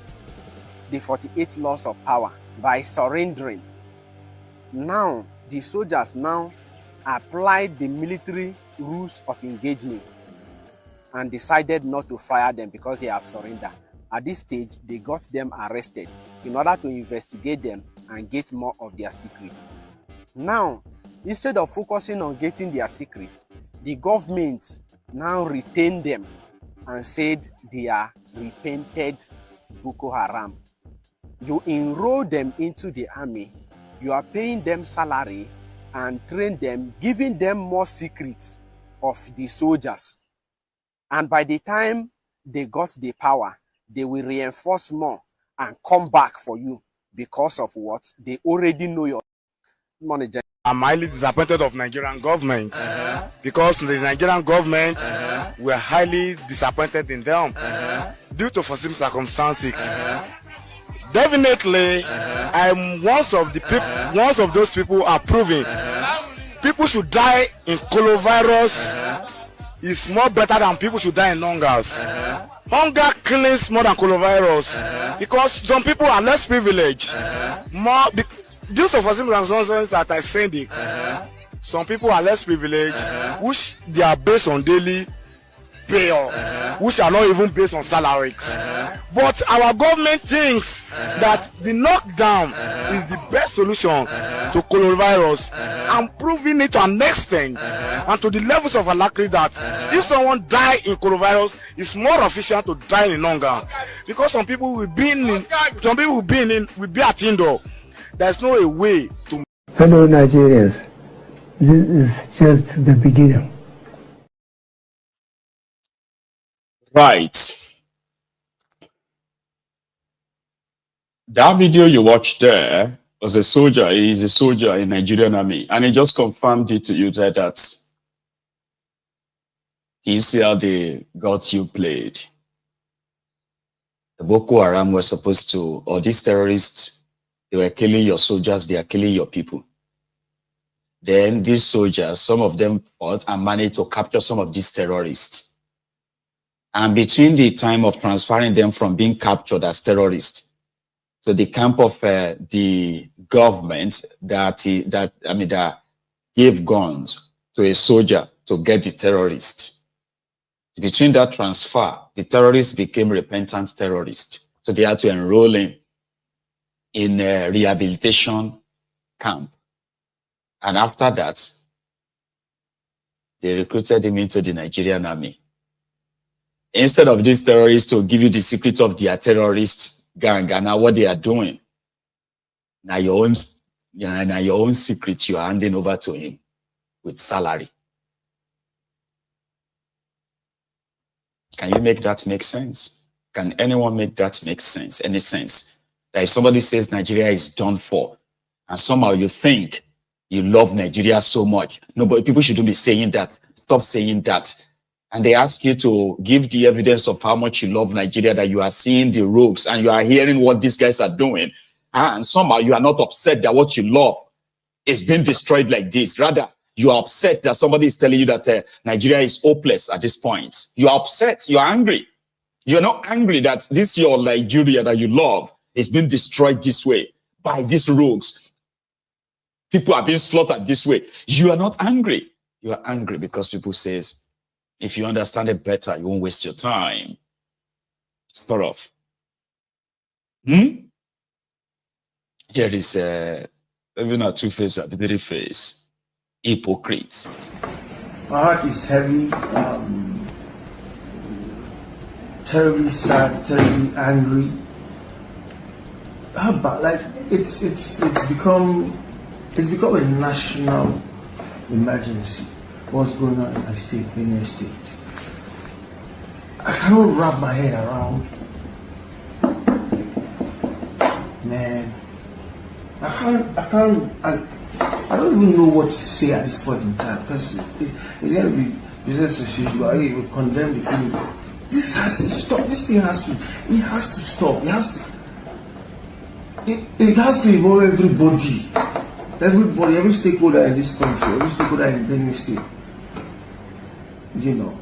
the 48 laws of power by surrendering. Now, the soldiers now applied the military rules of engagement and decided not to fire them because they have surrendered. At this stage, they got them arrested in order to investigate them and get more of their secrets. Now, instead of focusing on getting their secrets, the government now retained them and said they are repented Boko Haram. You enroll them into the army, you are paying them salary and train them, giving them more secrets of the soldiers. And by the time they got the power, they will reinforce more and come back for you because of what? They already know your money. I'm highly disappointed of Nigerian government because the Nigerian government were highly disappointed in them due to foreseen circumstances. Definitely, I'm one of those people approving. People should die in coronavirus is more better than people should die in hungers. Hunger kills more than coronavirus because some people are less privileged. Due to foreseen circumstances that I said it, some people are less privileged, which they are based on daily pay, which are not even based on salaries. But our government thinks that the lockdown is the best solution to coronavirus and proving it to an extent and to the levels of alacrity that if someone die in coronavirus, it's more efficient to die in hunger. Because some people will be at indoor. There's no way to. Fellow Nigerians, this is just the beginning. Right. That video you watched there was a soldier. He is a soldier in Nigerian army. And he just confirmed it to you that you see how the gods you played. The Boko Haram were supposed to, or these terrorists, they were killing your soldiers, they are killing your people. Then these soldiers, some of them fought and managed to capture some of these terrorists. And between the time of transferring them from being captured as terrorists to the camp of the government that gave guns to a soldier to get the terrorist. Between that transfer, the terrorists became repentant terrorists. So they had to enroll in a rehabilitation camp. And after that, they recruited him into the Nigerian army. Instead of these terrorists to give you the secret of their terrorist gang and now what they are doing, now your own secret you are handing over to him with salary. Can you make that make sense? Can anyone make that make sense? Any sense? That if somebody says Nigeria is done for, and somehow you think you love Nigeria so much, nobody, people shouldn't be saying that. Stop saying that. And they ask you to give the evidence of how much you love Nigeria, that you are seeing the rogues and you are hearing what these guys are doing. And somehow you are not upset that what you love is being destroyed like this. Rather, you are upset that somebody is telling you that Nigeria is hopeless at this point. You are upset. You are angry. You're not angry that this your Nigeria that you love is being destroyed this way by these rogues. People are being slaughtered this way. You are not angry. You are angry because people says, if you understand it better, you won't waste your time. Start off. Here is even a two-face, a three face. Hypocrites. My heart is heavy, terribly sad, terribly angry. But like it's become a national emergency. What's going on in my state, Benue state? I cannot wrap my head around. Man, I don't even know what to say at this point in time, because it's going to be business as usual. I will condemn the thing. This has to stop. This thing has to stop. It has to involve everybody. Every stakeholder in this country, every stakeholder in Benue state. You know,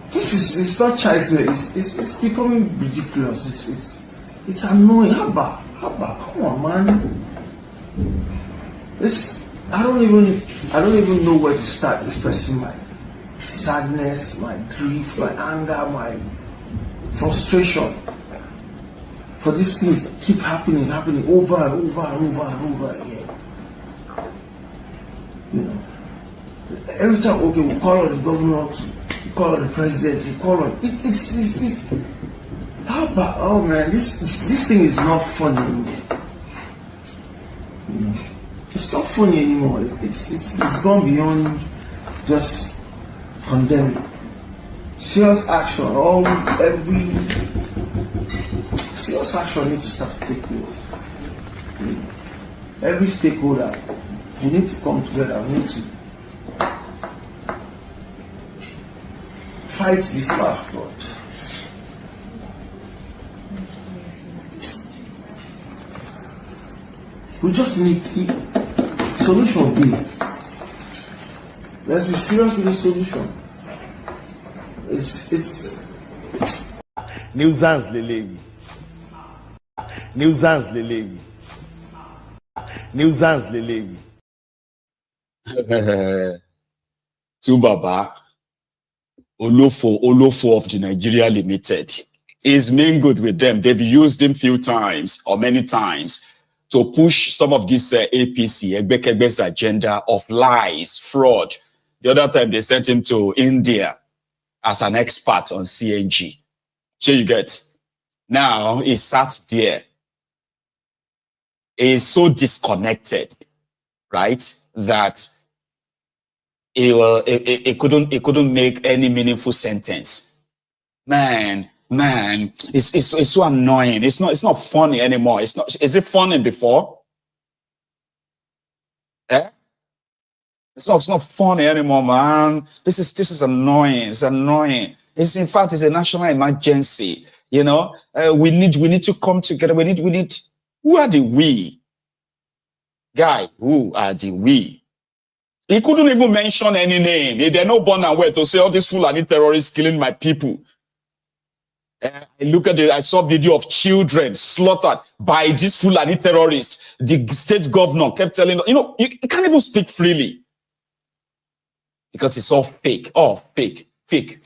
it's not child's play. It's becoming ridiculous. It's annoying. How about? Come on, man. I don't even know where to start expressing my sadness, my grief, my anger, my frustration for these things that keep happening over and over again. You know, every time, okay, we call on the governor, we call on the president, we call on it's how about, oh man, this thing is not funny anymore. You know, it's not funny anymore. It's gone beyond just condemning. Serious action, serious action needs to start to take place. You know, every stakeholder, we need to come together. We need to fight this God. We just need solution B. Let's be serious with the solution. It's nuisance lele. Nuisance lele. Nuisance lele. Tubaba Olofo of the Nigeria Limited is main good with them. They've used him few times or many times to push some of this APC, Egbekebe's agenda of lies, fraud. The other time they sent him to India as an expert on CNG. Here you get. Now he sat there. He is so disconnected, right, that he couldn't make any meaningful sentence. Man, Man, it's so annoying. It's not funny anymore. It's not. Is it funny before? Eh? It's not funny anymore, man. This is annoying. It's annoying. It's in fact it's a national emergency. You know, we need to come together. We need. Who are the we? Guy, who are the we? He couldn't even mention any name. They're not born and where to say all these Fulani terrorists killing my people. I saw video of children slaughtered by these Fulani terrorists. The state governor kept telling, you can't even speak freely. Because it's all fake. All fake. Fake.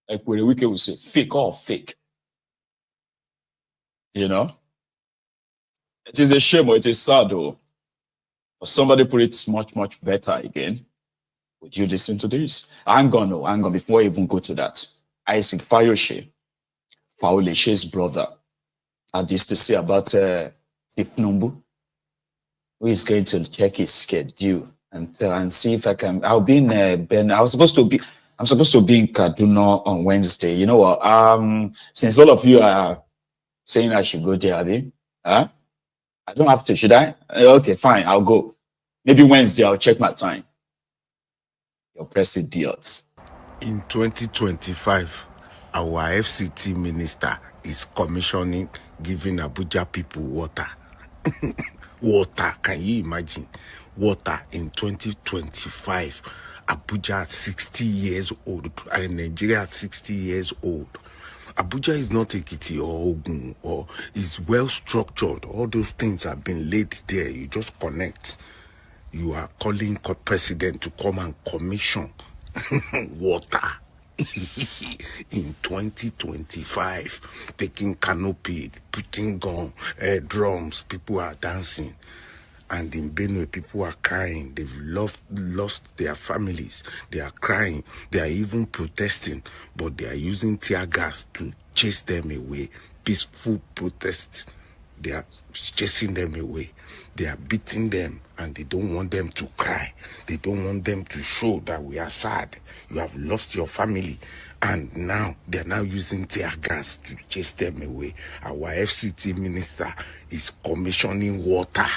Like where the wicked will say, fake, all fake. You know? It is a shame or it is sad though. But somebody put it much better again. Would you listen to this? I'm gonna, before I even go to that. Isaac Fayoshe, Pauleshe's brother, had this to say about Tinubu, who is going to check his schedule and see if I can. I'll be in I'm supposed to be in Kaduna on Wednesday. You know what? Since all of you are saying I should go there, Abi, I don't have to. Should I? Okay, fine. I'll go. Maybe Wednesday. I'll check my time. Your press idiots. In 2025, our FCT minister is commissioning giving Abuja people water. Water, can you imagine? Water in 2025. Abuja at 60 years old and Nigeria at 60 years old. Abuja is not Ekiti or Ogun or is well structured. All those things have been laid there. You just connect. You are calling president to come and commission water in 2025, taking canopy, putting gun, drums, people are dancing. And in Benue, people are crying. They've lost their families. They are crying. They are even protesting, but they are using tear gas to chase them away. Peaceful protests. They are chasing them away. They are beating them, and they don't want them to cry. They don't want them to show that we are sad. You have lost your family. And now, they are now using tear gas to chase them away. Our FCT minister is commissioning water.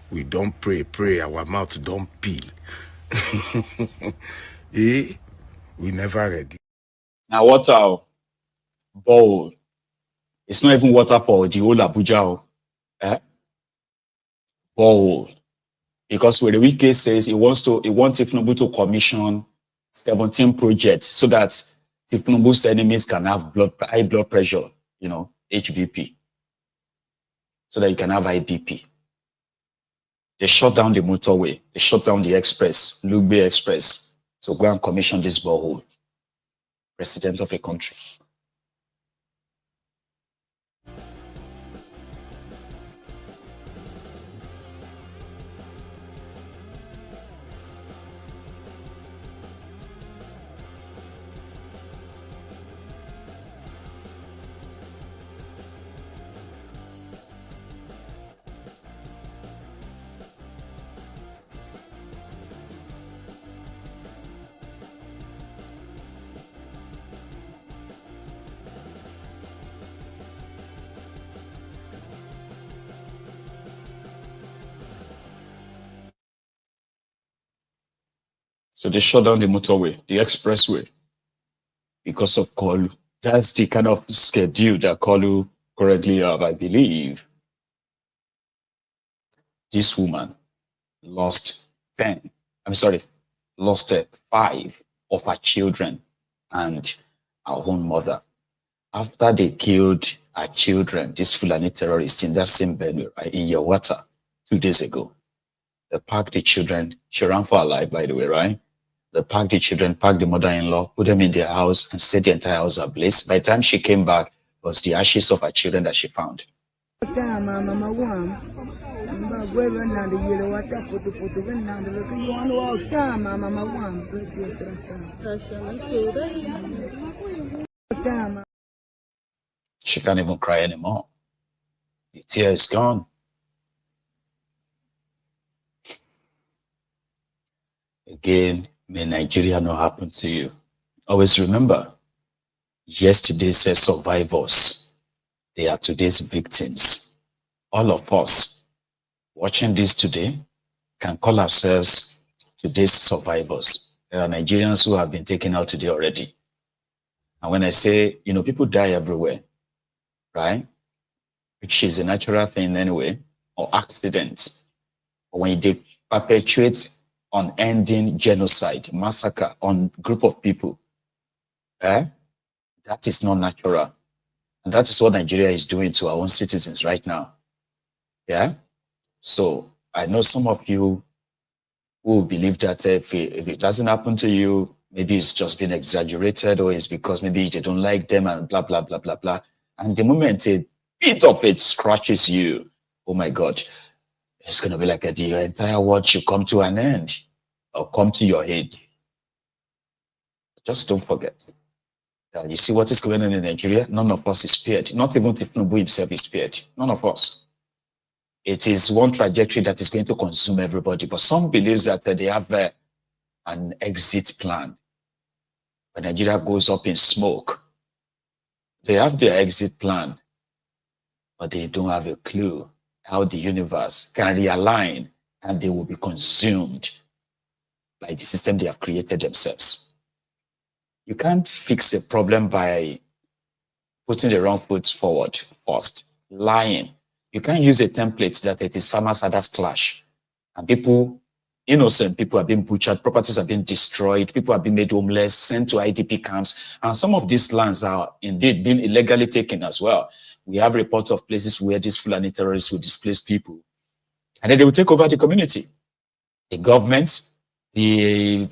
We don't pray, our mouth don't peel. We never ready. Now water, bowl. It's not even water for the whole Abuja. Bowl. Because where the wiki says it wants Tinubu to commission 17 projects so that Tinubu's enemies can have high blood pressure, HBP. So that you can have IBP. They shut down the motorway. They shut down the express, Lugbe Express. So go and commission this borehole. President of a country. So they shut down the motorway, the expressway, because of Koolu. That's the kind of schedule that Koolu currently have, I believe. This woman lost 5 of her children and her own mother. After they killed her children, these Fulani terrorists in that same Benue, right, in Yelwata, 2 days ago, they packed the children. She ran for her life, by the way, right? They packed the children, packed the mother-in-law, put them in their house, and set the entire house ablaze. By the time she came back, it was the ashes of her children that she found. She can't even cry anymore. The tear is gone. Again, may Nigeria not happen to you. Always remember, yesterday's survivors, they are today's victims. All of us watching this today can call ourselves today's survivors. There are Nigerians who have been taken out today already. And when I say, people die everywhere, right? Which is a natural thing anyway, or accidents. But when they perpetuate unending genocide, massacre on a group of people, that is not natural. And that is what Nigeria is doing to our own citizens right now. Yeah? So I know some of you who believe that if it doesn't happen to you, maybe it's just been exaggerated, or it's because maybe they don't like them and blah, blah, blah, blah, blah. And the moment a bit of it scratches you, oh my God, it's going to be like the entire world should come to an end or come to your aid. Just don't forget. You see what is going on in Nigeria? None of us is spared. Not even Tinubu himself is spared. None of us. It is one trajectory that is going to consume everybody. But some believe that they have an exit plan. When Nigeria goes up in smoke, they have their exit plan, but they don't have a clue how the universe can realign and they will be consumed by the system they have created themselves. You can't fix a problem by putting the wrong foot forward first, lying. You can't use a template that it is farmers others clash. And people, innocent people are being butchered, properties are being destroyed, people are being made homeless, sent to IDP camps. And some of these lands are indeed being illegally taken as well. We have reports of places where these Fulani terrorists will displace people. And then they will take over the community. The government, the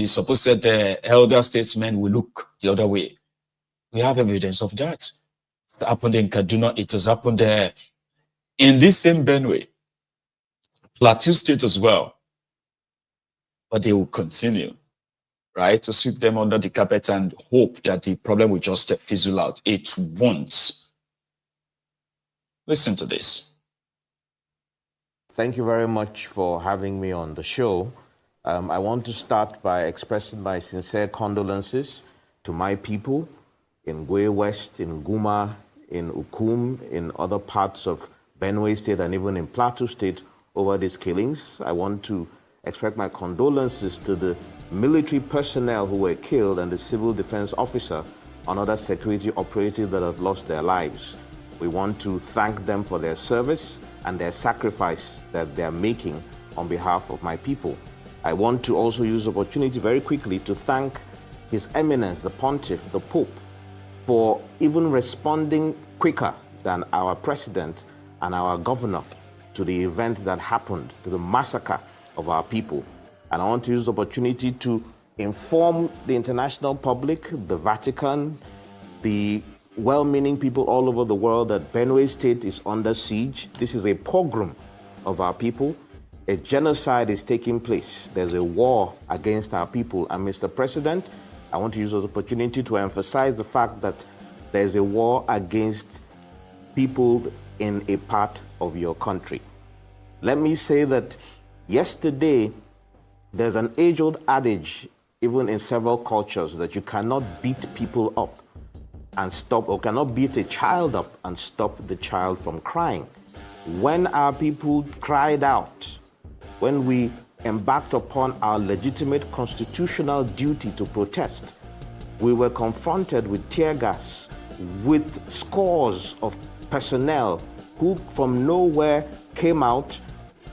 supposed elder statesmen will look the other way. We have evidence of that. It's happened in Kaduna. It has happened in this same Benue, Plateau State as well. But they will continue, right, to sweep them under the carpet and hope that the problem will just fizzle out. It won't. Listen to this. Thank you very much for having me on the show. I want to start by expressing my sincere condolences to my people in Gwe West, in Guma, in Ukum, in other parts of Benue State, and even in Plateau State over these killings. I want to express my condolences to the military personnel who were killed and the civil defense officer and other security operatives that have lost their lives. We want to thank them for their service and their sacrifice that they are making on behalf of my people. I want to also use the opportunity very quickly to thank His Eminence, the Pontiff, the Pope, for even responding quicker than our president and our governor to the event that happened, to the massacre of our people. And I want to use the opportunity to inform the international public, the Vatican, the well-meaning people all over the world that Benue State is under siege. This is a pogrom of our people. A genocide is taking place. There's a war against our people. And Mr. President, I want to use this opportunity to emphasize the fact that there's a war against people in a part of your country. Let me say that yesterday, there's an age-old adage, even in several cultures, that you cannot beat people up and stop, or cannot beat a child up and stop the child from crying. When our people cried out, when we embarked upon our legitimate constitutional duty to protest, we were confronted with tear gas, with scores of personnel who from nowhere came out,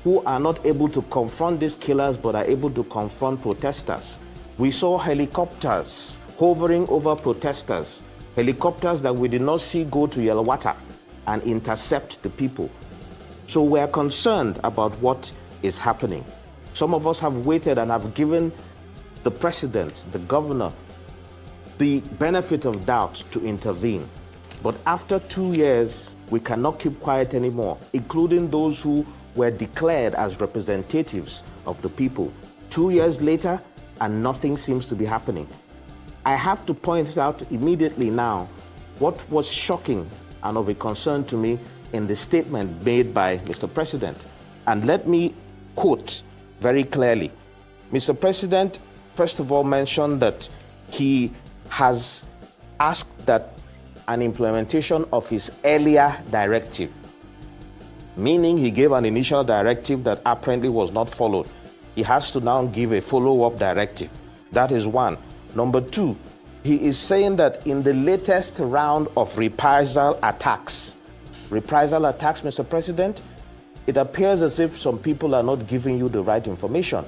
who are not able to confront these killers but are able to confront protesters. We saw helicopters hovering over protesters, helicopters that we did not see go to Yelwata and intercept the people. So we are concerned about what is happening. Some of us have waited and have given the president, the governor, the benefit of doubt to intervene. But after 2 years, we cannot keep quiet anymore, including those who were declared as representatives of the people. 2 years later, and nothing seems to be happening. I have to point out immediately now what was shocking and of a concern to me in the statement made by Mr. President. And let me quote very clearly. Mr. President, first of all, mentioned that he has asked that an implementation of his earlier directive, meaning he gave an initial directive that apparently was not followed. He has to now give a follow-up directive. That is one. Number two, he is saying that in the latest round of reprisal attacks, Mr. President, it appears as if some people are not giving you the right information.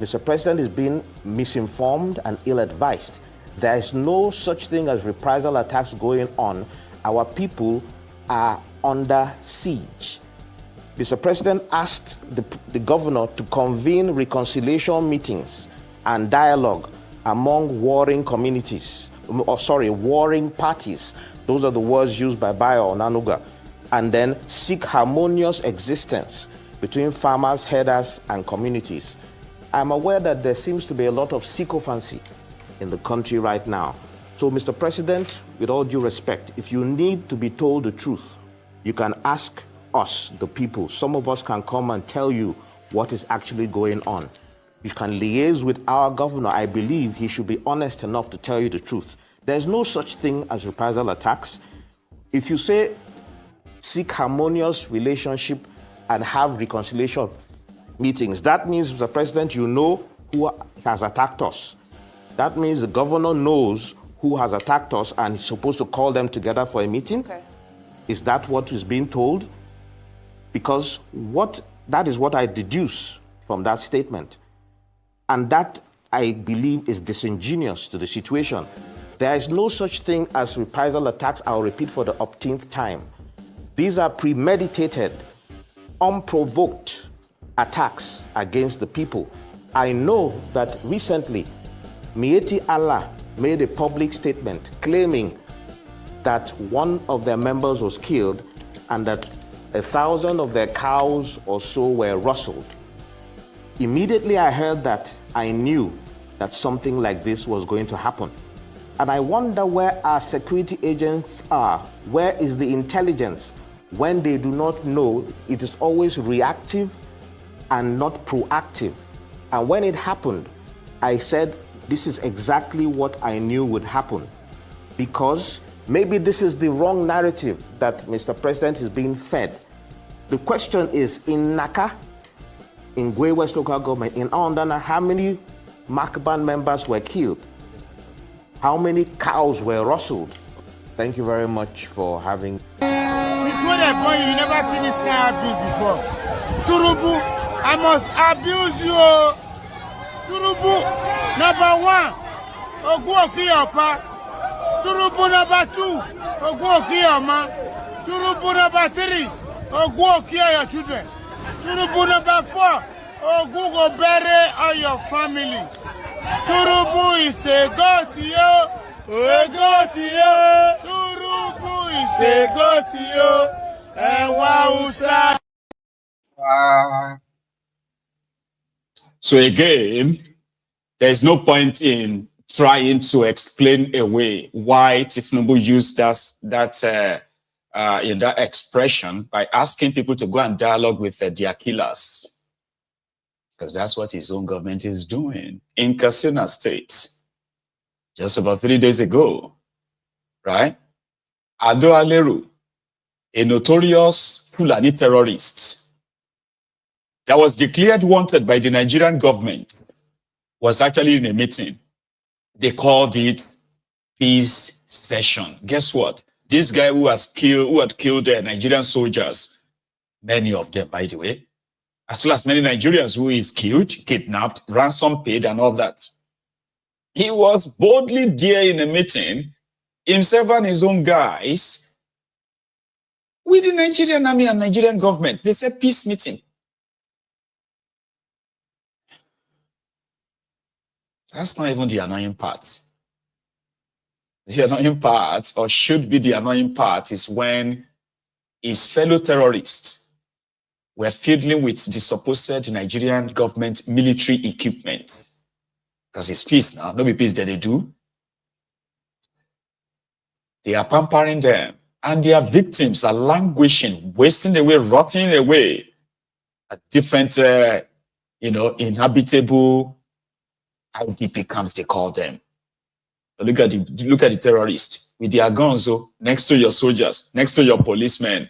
Mr. President is being misinformed and ill-advised. There is no such thing as reprisal attacks going on. Our people are under siege. Mr. President asked the governor to convene reconciliation meetings and dialogue among warring communities, warring parties. Those are the words used by Bayo Onanuga. And then seek harmonious existence between farmers, herders, and communities. I'm aware that there seems to be a lot of sycophancy in the country right now. So, Mr. President, with all due respect, if you need to be told the truth, you can ask us, the people. Some of us can come and tell you what is actually going on. You can liaise with our governor. I believe he should be honest enough to tell you the truth. There's no such thing as reprisal attacks. If you say seek harmonious relationship and have reconciliation meetings, that means, Mr. President, you know who has attacked us. That means the governor knows who has attacked us and is supposed to call them together for a meeting. Okay. Is that what is being told? Because that is what I deduce from that statement. And that, I believe, is disingenuous to the situation. There is no such thing as reprisal attacks. I'll repeat for the umpteenth time. These are premeditated, unprovoked attacks against the people. I know that recently, Mieti Allah made a public statement claiming that one of their members was killed and that 1,000 of their cows or so were rustled. Immediately I heard that, I knew that something like this was going to happen. And I wonder where our security agents are. Where is the intelligence when they do not know? It is always reactive and not proactive. And when it happened, I said, this is exactly what I knew would happen. Because maybe this is the wrong narrative that Mr. President is being fed. The question is, in Naka, in Gwe West local government, in Aondana, how many Makban members were killed? How many cows were rustled? Thank you very much for having. Since when I born, you never seen this kind of abuse before. Tinubu, I must abuse you. Tinubu, number one, Ogun Okiyapa. Tinubu number two, Ogun Okiyama. Tinubu number three, Ogun Okiya your children. Tinubu number four, Ogun go bury all your family. Tinubu is a god to you. A god to you. Tinubu is a god to you. And Wausa. So again, there's no point in trying to explain away why Tinubu used that expression by asking people to go and dialogue with their killers. Because that's what his own government is doing in Katsina State. Just about 3 days ago, right? Ado Aleru, a notorious Fulani terrorist that was declared wanted by the Nigerian government, was actually in a meeting. They called it peace session. Guess what? This guy who had killed Nigerian soldiers, many of them, by the way, as well as many Nigerians who is killed, kidnapped, ransom paid, and all that. He was boldly there in a meeting, himself and his own guys, with the Nigerian army and Nigerian government. They said peace meeting. That's not even the annoying part. The annoying part, or should be the annoying part, is when his fellow terrorists were fiddling with the supposed Nigerian government military equipment. Because it's peace now, no be peace that they do. They are pampering them, and their victims are languishing, wasting away, rotting away at different, inhabitable IDP camps, they call them. Look at the terrorists with their guns next to your soldiers, next to your policemen.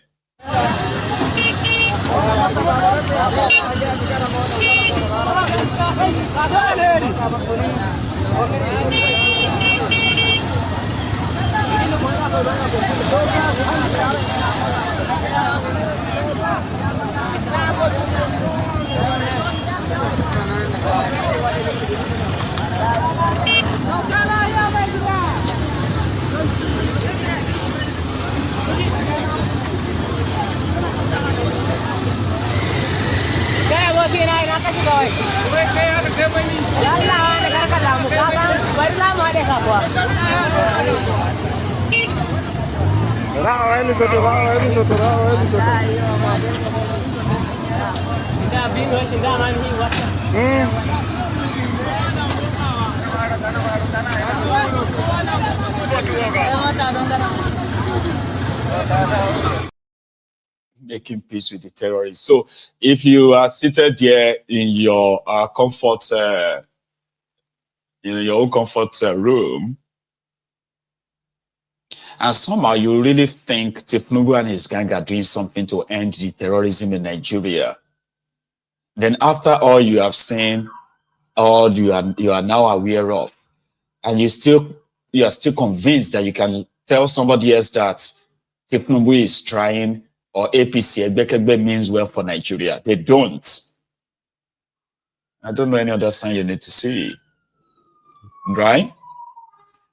Making peace with the terrorists. So if you are seated here in your comfort, in your own comfort room, and somehow you really think Tinubu and his gang are doing something to end the terrorism in Nigeria, then after all you have seen, all you are now aware of, and you are still convinced that you can tell somebody else that Tinubu is trying, or APC Egbekegbe means well for Nigeria. They don't. I don't know any other sign you need to see. Right?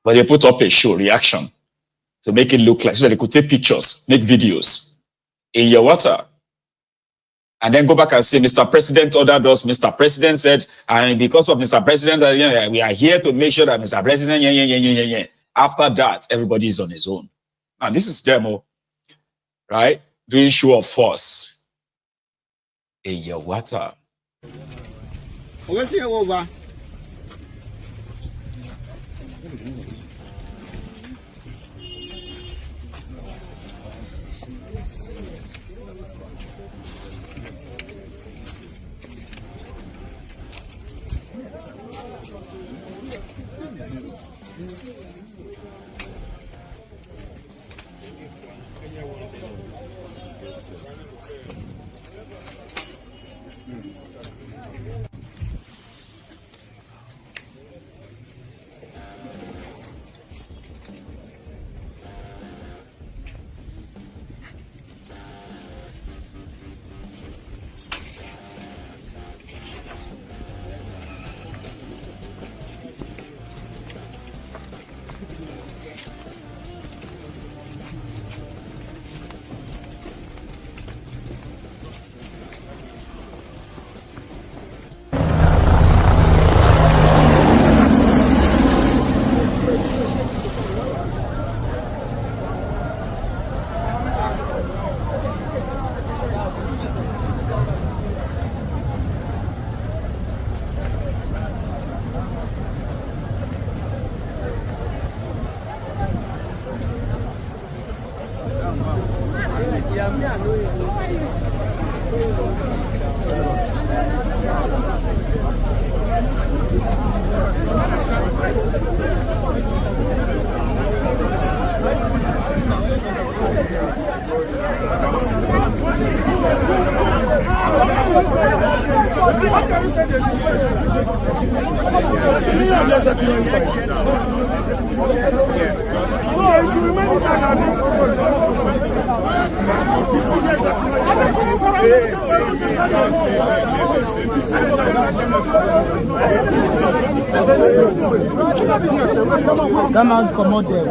But they put up a show reaction to make it look like, so they could take pictures, make videos in Yelwata, and then go back and say, Mr. President ordered us, Mr. President said, and because of Mr. President, we are here to make sure that Mr. President, After that, everybody is on his own. And this is demo, right? Doing show of force in Yelwata. Come out, come out there.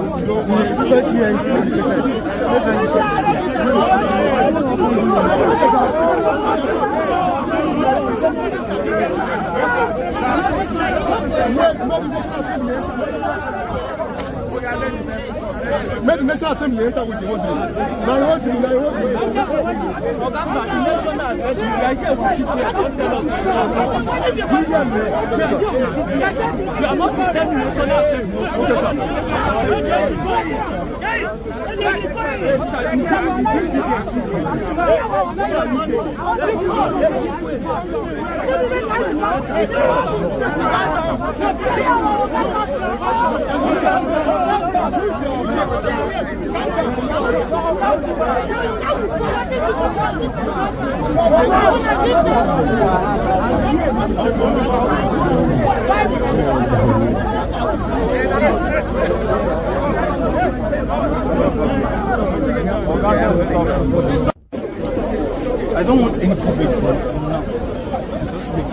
Make the National Assembly enter with the Nairobi. I don't want any public from now. Just wait.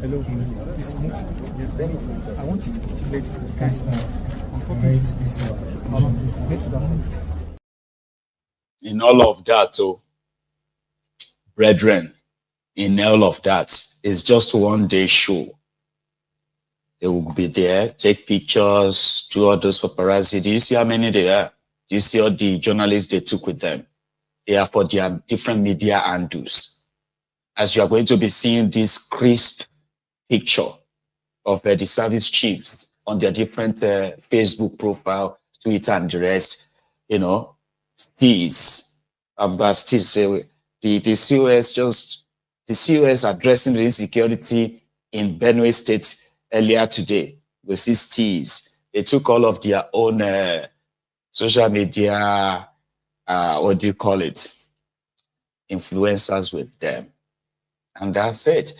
Hello, please move. I want you to let this guy start. In all of that, oh, brethren, in all of that, it's just one day show. They will be there, take pictures, do all those paparazzi. Do you see how many they are? Do you see all the journalists they took with them? They are for their different media handles. As you are going to be seeing this crisp picture of the service chiefs on their different Facebook profile, Twitter, and the rest, you know, the COS addressing the insecurity in Benue State earlier today. We see steez. They took all of their own social media, what do you call it, influencers with them. And that's it.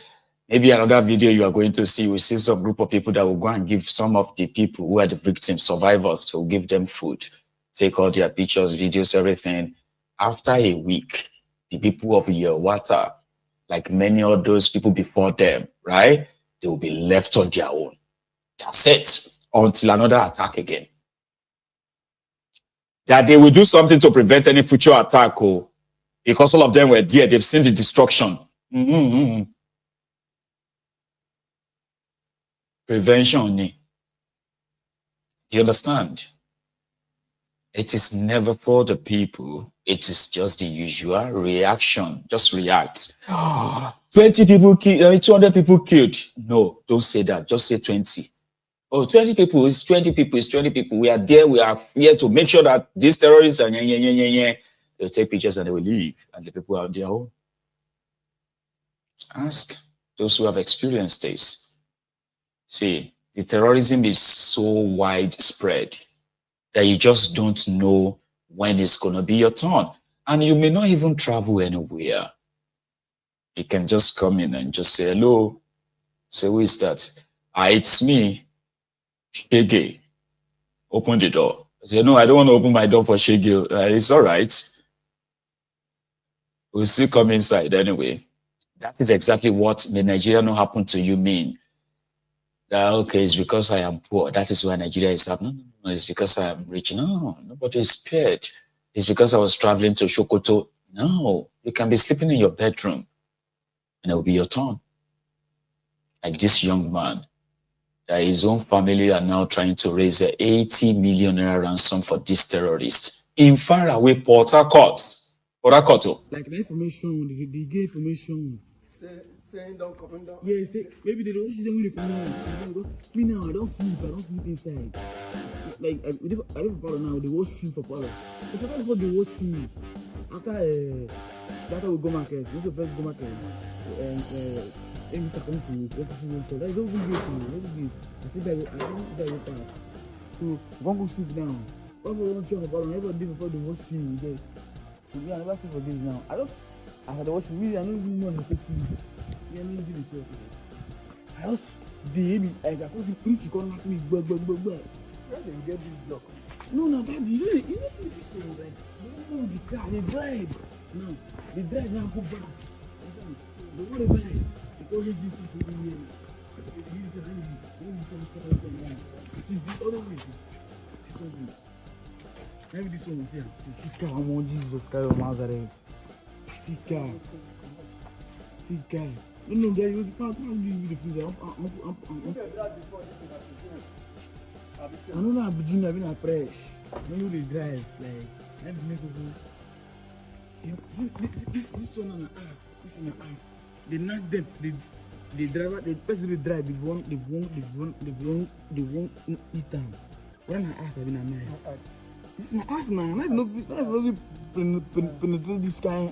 Maybe another video you are going to see, we see some group of people that will go and give some of the people who are the victims, survivors, to give them food, take all their pictures, videos, everything. After a week, the people of Yelwata, like many of those people before them, right, they will be left on their own. That's it, until another attack again. That they will do something to prevent any future attack, oh, because all of them were there, they've seen the destruction. Prevention. Do you understand? It is never for the people. It is just the usual reaction. Just react. 20 people killed, 200 people killed. No, don't say that. Just say 20. Oh, 20 people, it's 20 people, it's 20 people. We are there, we are here to make sure that these terrorists are they'll take pictures and they will leave. And the people are on their own. Ask those who have experienced this. See, the terrorism is so widespread that you just don't know when it's going to be your turn. And you may not even travel anywhere. You can just come in and just say, hello. Say, who is that? It's me, Shege. Open the door. I say, no, I don't want to open my door for Shege. It's all right. We'll still come inside anyway. That is exactly what the Nigeria no happen to you mean. That, okay, it's because I am poor. That is why Nigeria is happening. No, it's because I am rich. No, nobody is spared. It's because I was traveling to Sokoto. No, you can be sleeping in your bedroom and it will be your turn. Like this young man, that his own family are now trying to raise a 80 million naira ransom for this terrorist in faraway Port Harcourt. Like the information, they get information. Saying don't come down. Yeah, say maybe they don't see them when they come down. Me now, I don't sleep inside. Like I live for now, they watch film for Paulo. So before they watch film, after we go market, we first go market, and Mr. Koou, so like don't be good. I think I don't pass. So one go sleep now. One go watch film for Paulo. Never did before they watch film. They I never see for this now. After the watch film, I don't even know how to see. I just I got to preach. Come at me, where they get this block? No, daddy, you don't see this thing, like they don't the car, they drive. No, they drive now, go back. They want to drive because this is here. See this other way. This one. Maybe this one was here. Jesus Christ of Nazareth. See car. No, there you can't give me the food. I don't know Virginia being a fresh. When you drive, like let me make people. See, this one on an ass. This is an ass. They knock them. The driver, the person they drive, they won't eat them. When an ass, I've been a man. This is an ass, man. I don't penetrate this guy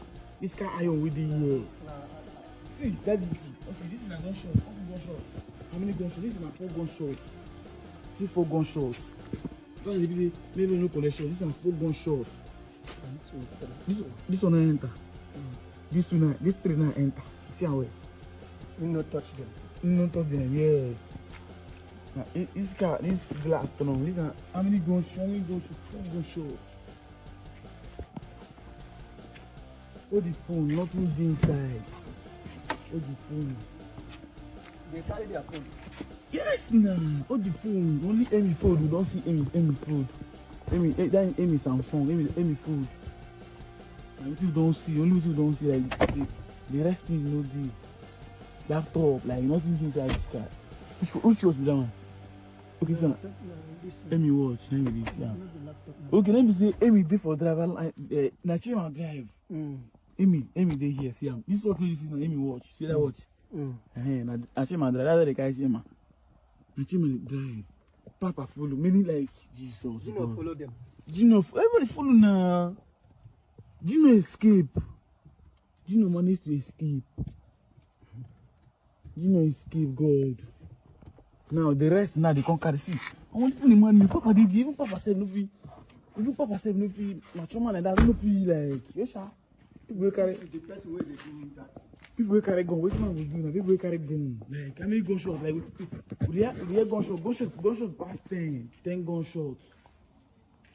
iron with the. See, that's see, this is a gunshot. How many gunshots? This is a 4 gunshot. See 4 gunshots. Maybe no collection. This is a 4 gunshot. This one enter. This 3 not enter. See how way. You not touch them. Yes. Now, this glass tunnel. This is how many gunshots? 4 gunshots. Oh, the phone, nothing inside. Oh, the phone. They carry their phone. Yes, nah. Oh, the phone. Only Amy food. We don't see Amy food. That Amy Samsung. Amy food. And if you don't see, only if you don't see, like the rest is no the laptop, like nothing inside this car. Who shows me that one? Okay, so Amy watch. Amy this. Yeah. Okay, let me say Amy did for driver. Nachima drive. Amy they here. See him. This is what you see now. Amy watch. See that watch. Nachima drive. That's the guy. Nachima drive. Papa follow. Many like Jesus. Gino follow them. Everybody follow now. Gino escape. Gino managed to escape. Gino escape. God. Now the rest now they conquer the sea. I want to money. Papa did even Papa said no fee. Even Papa said no fee. My trauma like that no fee like yes sir. People carry the person where they doing that. People carry gun. Which man will do now? People carry gun. Like how many gunshots? Like we hear gunshot. Gunshot past 10 gunshots.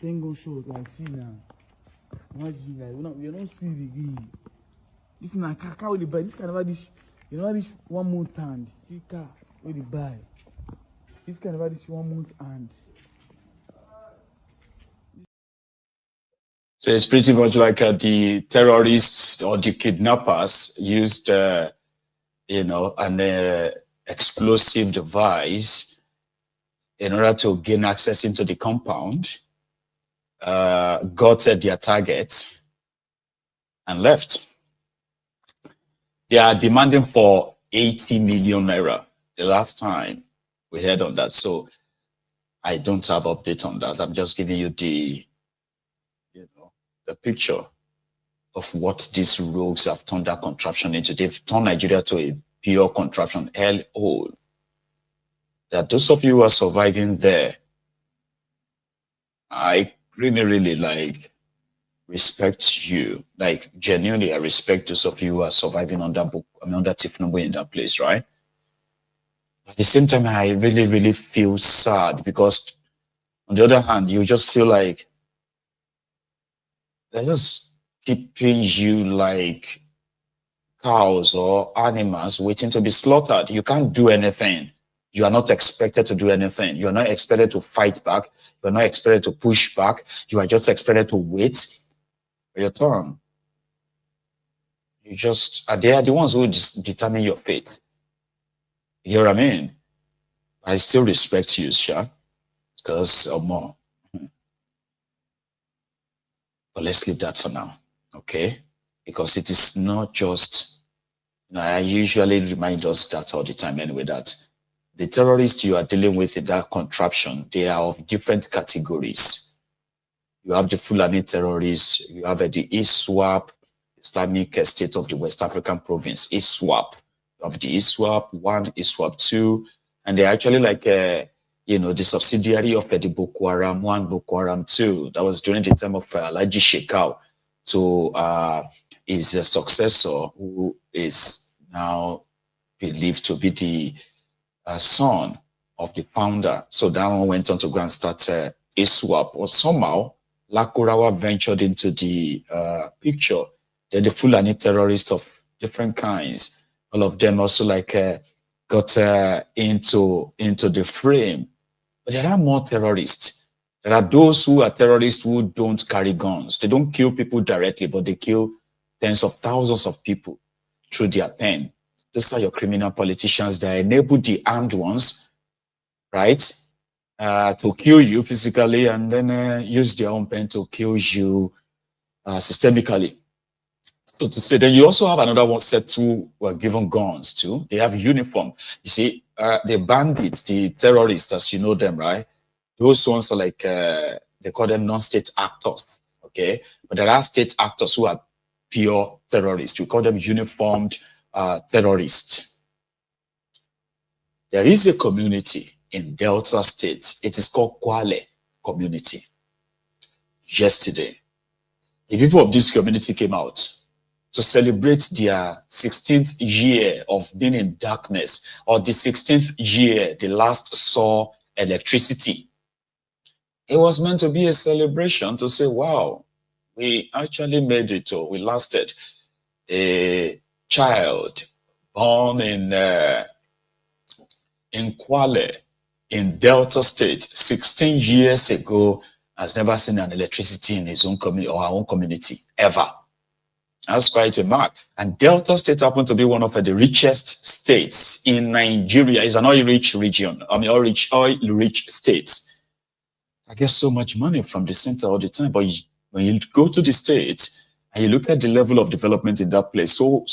10 gunshots. Like see now. Imagine like we don't see the game. This na car with the buy. This can never dish. You know this 1 month hand. See car with the buy. This can never reach 1 month and. So it's pretty much like the terrorists or the kidnappers used, an explosive device in order to gain access into the compound, got at their target and left. They are demanding for 80 million naira the last time we heard on that. So I don't have update on that. I'm just giving you the picture of what these rogues have turned that contraption into. They've turned Nigeria to a pure contraption, hellhole. That those of you who are surviving there, I really respect you. Like genuinely, I respect those of you who are surviving under Tinubu in that place, right? At the same time, I really feel sad because on the other hand, you just feel like they're just keeping you like cows or animals waiting to be slaughtered. You can't do anything. You are not expected to do anything. You are not expected to fight back. You are not expected to push back. You are just expected to wait for your turn. They are the ones who determine your fate. You know what I mean? I still respect you, Sha, because more. But let's leave that for now, okay? Because it is not just, I usually remind us that all the time anyway, that the terrorists you are dealing with in that contraption, they are of different categories. You have the Fulani terrorists, you have the ISWAP, Islamic State of the West African Province, ISWAP. You have the ISWAP 1, ISWAP 2, and they're actually like the subsidiary of the Boko Haram 1, Boko Haram 2. That was during the time of Alhaji Shekau to his successor, who is now believed to be the son of the founder. So that one went on to go and start ISWAP. Or somehow, Lakurawa ventured into the picture. Then the Fulani terrorists of different kinds, all of them also got into the frame. But there are more terrorists. There are those who are terrorists who don't carry guns. They don't kill people directly, but they kill tens of thousands of people through their pen. Those are your criminal politicians that enable the armed ones, right, to kill you physically and then use their own pen to kill you systemically. So to say, then you also have another one set who were given guns too. They have uniform. You see, the bandits, the terrorists, as you know them, right? Those ones are like, they call them non-state actors, okay? But there are state actors who are pure terrorists. We call them uniformed terrorists. There is a community in Delta State. It is called Kwale community. Yesterday, the people of this community came out to celebrate their 16th year of being in darkness, or the 16th year they last saw electricity. It was meant to be a celebration to say, wow, we actually made it, or we lasted. A child born in Kwale, in Delta State, 16 years ago, has never seen an electricity in his own community or our own community, ever. That's quite a mark. And Delta State happened to be one of the richest states in Nigeria. It's an oil-rich region, oil-rich state. I get so much money from the center all the time, but when you go to the state and you look at the level of development in that place, so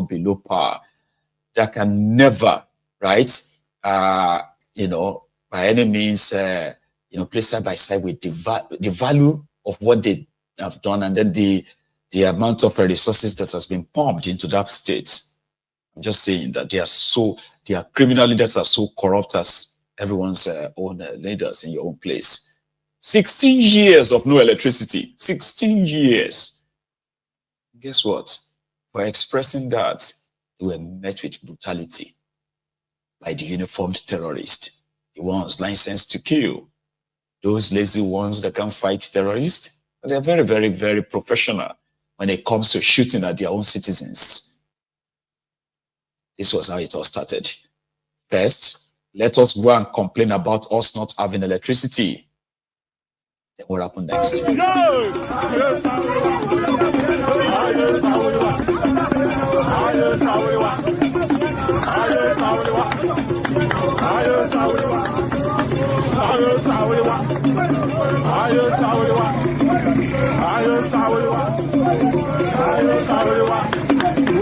below par, that can never, right, you know, by any means, you know, place side by side with the value of what they have done, and then the amount of resources that has been pumped into that state. I'm just saying that their criminal leaders are so corrupt as everyone's own leaders in your own place. 16 years of no electricity. 16 years. Guess what? For expressing that, they were met with brutality by the uniformed terrorists, the ones licensed to kill. Those lazy ones that can fight terrorists, they're very, very, very professional when it comes to shooting at their own citizens. This was how it all started. First, let us go and complain about us not having electricity. Then what happened next? We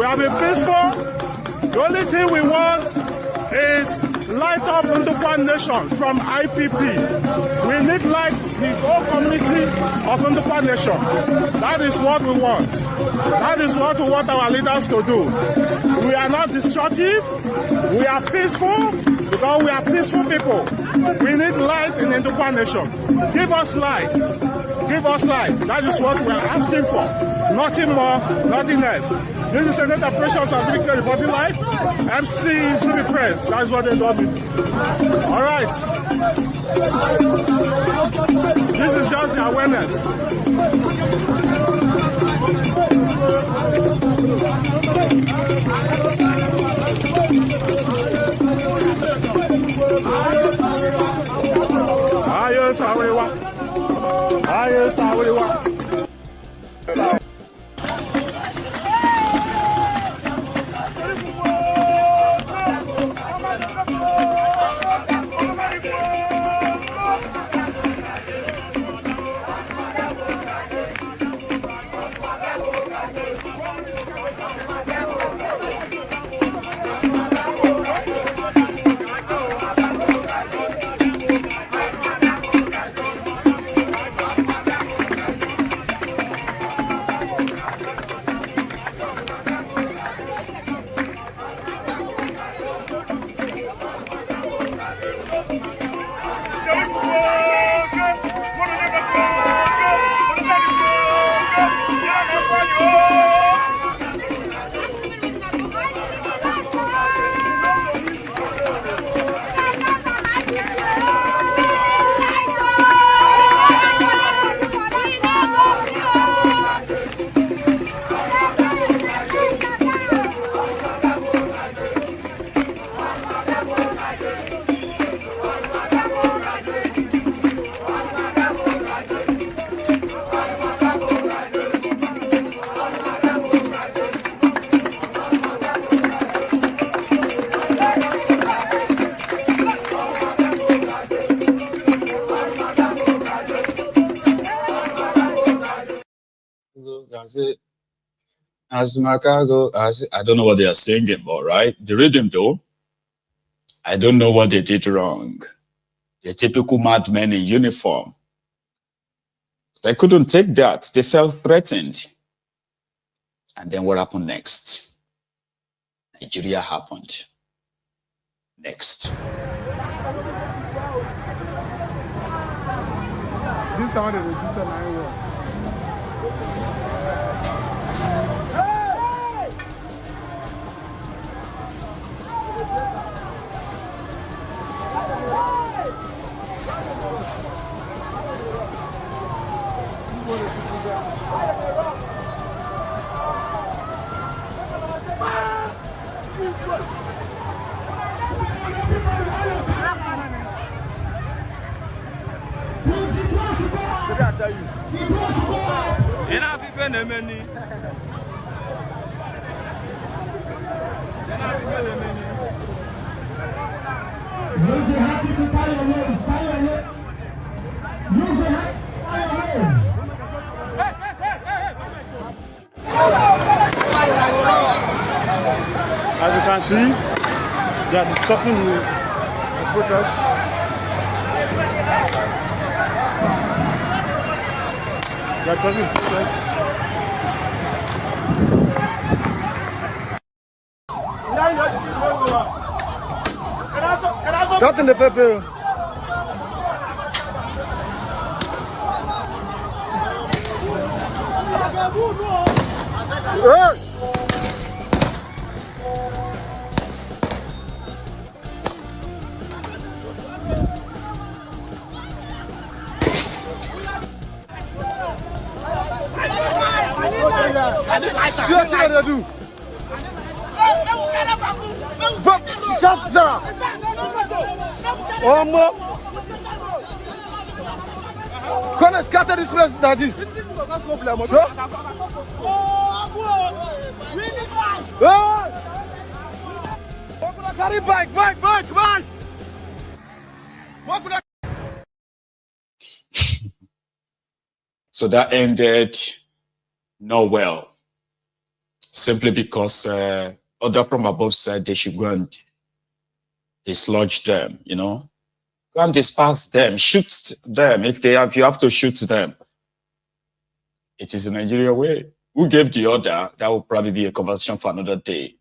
have been peaceful. The only thing we want is light up Ndukwan Nation from IPP. We need light the whole community of Ndukwan Nation. That is what we want. That is what we want our leaders to do. We are not destructive. We are peaceful because we are peaceful people. We need light in Ndukwan Nation. Give us light. Give us light. That is what we are asking for. Nothing more, nothing less. This is another precious as body life. MC should be pressed. That's what they do. All right. This is just the awareness. As Macago, I don't know what they are singing, but right? The rhythm though, I don't know what they did wrong. The typical madmen in uniform. They couldn't take that. They felt threatened. And then what happened next? Nigeria happened. Next. This sound is reduced on my As you can see, they are stopping the protest. They are stopping protest. Not in the paper. Hey! See what you do? Gonna scatter this place like this. Carry back. So that ended not well. Simply because order from above said they should go and dislodge them, you know. Go and disperse them, shoot them if you have to shoot them. It is a Nigeria way. Who gave the order? That will probably be a conversation for another day.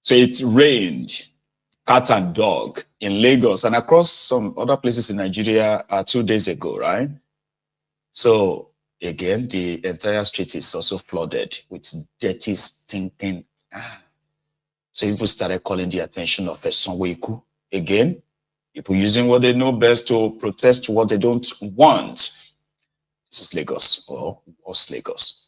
So it rained cat and dog in Lagos and across some other places in Nigeria 2 days ago, right? So again, the entire street is also flooded with dirty, stinking. So people started calling the attention of a Sonweku. Again, people using what they know best to protest what they don't want. This is Lagos, or was Lagos.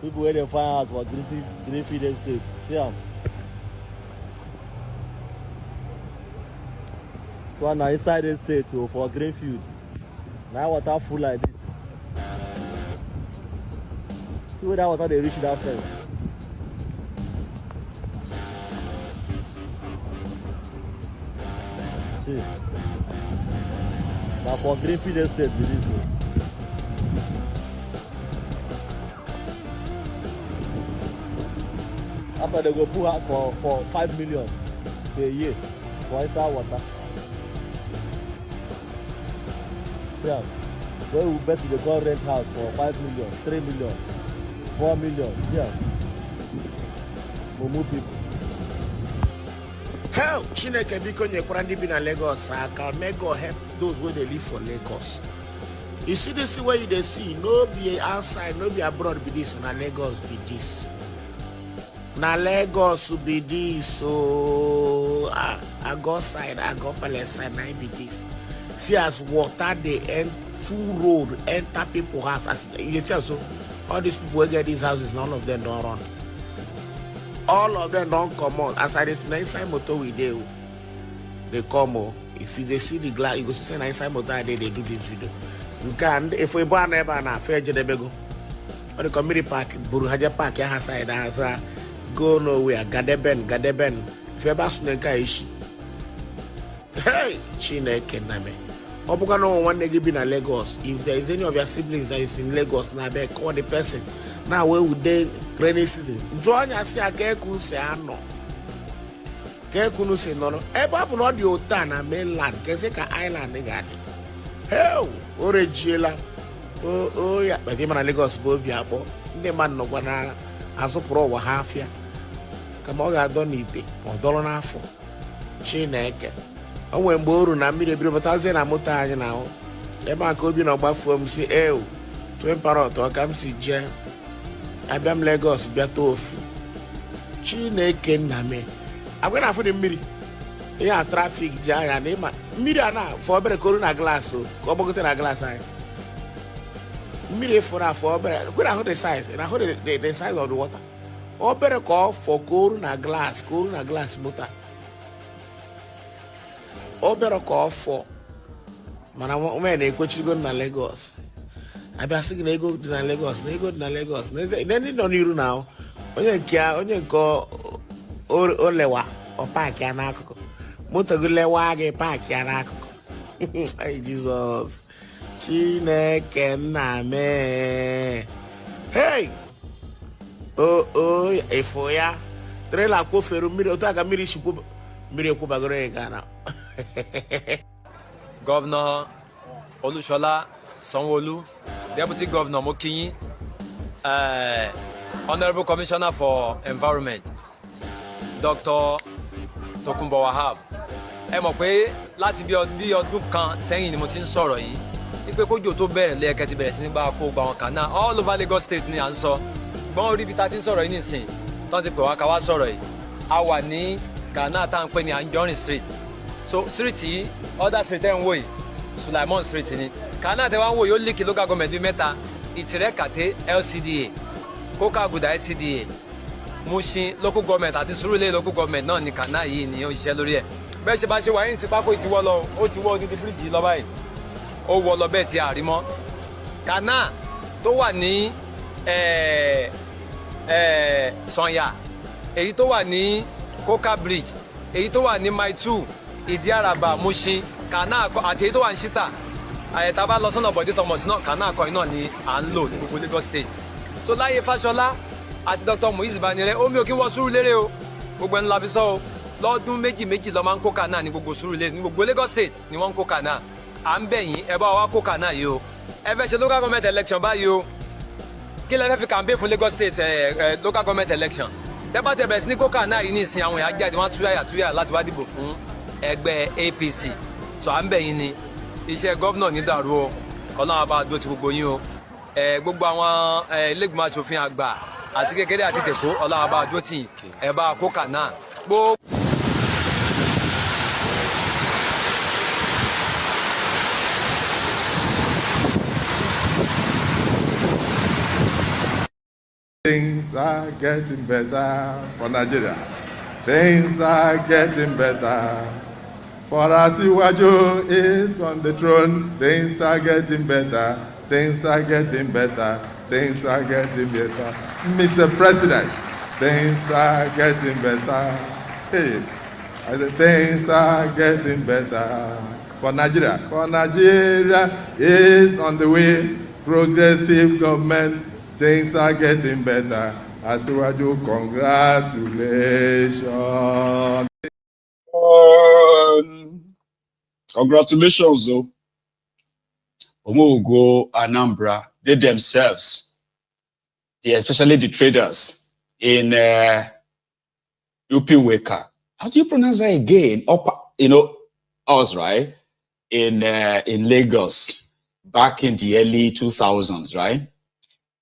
People where they find out for Greenfield Estate. See them. So now inside the state for Greenfield. Now water full like this. See where that water they reach that fence. See. Now for Greenfield Estate with this one. After they go pull out for 5 million per year for inside water. Yeah. Where we bet they call rent house for 5 million, 3 million, 4 million. Yeah. We move people. Hell, Chineke biko nyekwara ndị bi na Lagos aka, may God help those where they live for Lagos. You see this way they see, no be outside, no be abroad be this, na Lagos be this. Na Lagos be this, so I go side, I go palace side, na be this. See as water they end full road, enter people house. As you see also, all these people who get these houses, none of them don't run. All of them don't come out. As I did inside motor we do, they come out. If they see the glass, you go see inside motor they do this video. And if we buy never na fair jedebego, or the community park, Buruhaja Park, ya side as go nowhere, Gadeben. If you ever snake ishi, hey, Chineke name. Obugano one nigga be in Lagos. If there is any of your siblings that is in Lagos, now they call the person. Now where would they rainy season? Join us here, Keku say no. Keku say no. Eba not the Otana mainland, Keseka Island, nigga. Hell, Orejila. Oh, yeah, but him and Lagos go be up. The man no gonna as a pro half ya. Come on, I don't need it. Or $1.50. Chineke. I went boru na mmiri ebiri batazie na moto anyị na ebe aka obi na ọgbafuo m si twin parrot ọka m si je abịa m Lagos bịa tofu Chineke nna me agwa na afọ dị mmiri ihe traffic ji agha na ịma mmiri a na afọ obere koru na glass o ka ọ gbagote na glass anyị mmiri fọrọ afọ obere kwe na ahụ the size na ahụ the size of the water obere ka ọ fọ koru na glass moto obere ka ọfọ mana ụmụ na-ekwechirigo na Lagos abịa sị gị na ego dị na Lagos na ndị nọ n'iru na onye nke olewa ọ paakị ya n'akụkụ moto gị lewa gị paakị ya n'akụkụ Jizọs Chineke nna mee hey ifo ya trela kwofere mmiri otu aka mmiri shikwu mmiri ekwubagoro ya gana Governor Olushola Sanwo-Olu, Deputy Governor Mokinyi, Honorable Commissioner for Environment, Dr. Tokunbo Wahab. Ẹ mọ̀ pé láti bí ọdún kan sẹ́yìn ni mo ti ń sọ̀rọ̀ yìí. Ipe kójò tó bẹ̀rẹ̀ lẹ́ẹ̀kẹ́ ti bẹ̀rẹ̀ sí ní bá kó gba àwọn kan náà. All over Lagos State ni à ń sọ. Gbọ́n orí ibi tá a ti ń sọ̀rọ̀ yìí nìsín. Tọ́n ti pè wá ká wá sọ̀rọ̀ yìí. A wà ní Ghana tá à ń pè ní Anjorin Street. So street yìí, other street ẹ̀ ń wò yìí, Sulaimon Street ni. Ghana tẹ wá ń wò yìí ó líkì local government bíi mẹ́ta. Ìtìrẹ́ Kàté LCDA, Kókàgùdà LCDA, Mushin local government àti Surulere local government náà ní Ghana yìí ni ó ṣiṣẹ́ lórí ẹ̀. Bẹ́ẹ̀ ṣe bá ṣe wáyé ìsìn pákó ìtiwọ́ lọ, ó ti wọ́ odidi fíríjì lọ báyìí. Ó wọ lọ bẹ́ẹ̀ tí a rí mọ́. Ghana tó wà ní Sanya, èyí tó wà ní Koka Bridge, èyí tó wà ní Mile 2, Ìdí Àràbà, Mushin, Ghana àti èyí tó wà ní Shita. Tá bá lọ sọ́nà Bọ̀dé Thomas náà, Ghana kọ́ iná ni à ń lò ní gbogbo Lagos State. So láyé Fáṣọlá àti Dr. Muiz Banire, omi ò kí wọ́n Surulere o, gbogbo ẹni la fi sọ o. Lọ́dún méjì lọ́ máa ń kó Ghana ní gbogbo Surulere, ní gbogbo Lagos State ni wọ́n ń kó Ghana. À ń bẹ̀ yín, ẹ bá wa kó Ghana yìí o. Ẹ fẹ́ ṣe local government election báyìí o. Kí lẹ fẹ́ fi campaign fún Lagos State local government election? Tẹ́bá tẹ bẹ̀rẹ̀ sí ní kó Ghana yìí ní ìsìn àwọn èèyàn jáde wọ́n túyàyà láti wá dìbò fún ẹgbẹ́ APC. So à ń bẹ̀ yín ni iṣẹ́ gọ́vnọ̀ ní dàrú o, Ọlọ́run bá dó ti gbogbo yín o. Gbogbo àwọn ilé-ìgbìmọ̀ aṣòfin àgbà àti kékeré àti tèkó, Ọlọ́run bá dó tì ẹ bá kó Ghana. Things are getting better for Nigeria. Things are getting better. For Asiwaju is on the throne. Things are getting better. Things are getting better. Things are getting better. Mr. President, things are getting better. Hey, things are getting better for Nigeria. For Nigeria is on the way. Progressive government. Things are getting better. Asiwaju, congratulations. Congratulations, though. Onitsha Anambra, they themselves, especially the traders in Upper Iweka. How do you pronounce that again? Upper, us, right? In Lagos, back in the early 2000s, right?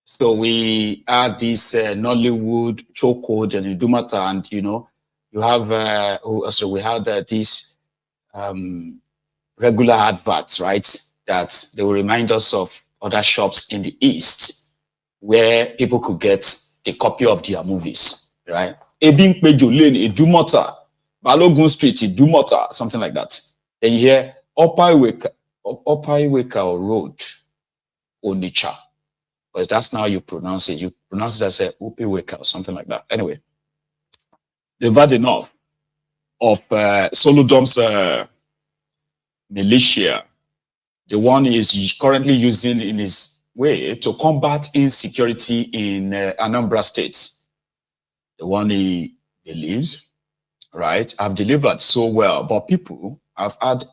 So we had this Nollywood chokehold and Dumata, and you have also we had these regular adverts, right? That they will remind us of other shops in the East where people could get the copy of their movies, right? Ebing Pejo Lane, Dumata, Balogun Street, Dumata, something like that. Then you hear Upper Iweka Road, Onitsha. But that's now you pronounce it. You pronounce it as Upper Iweka or something like that. Anyway, they've had enough of Soludom's militia. The one he is currently using in his way to combat insecurity in Anambra states. The one he believes, right, have delivered so well, but people have had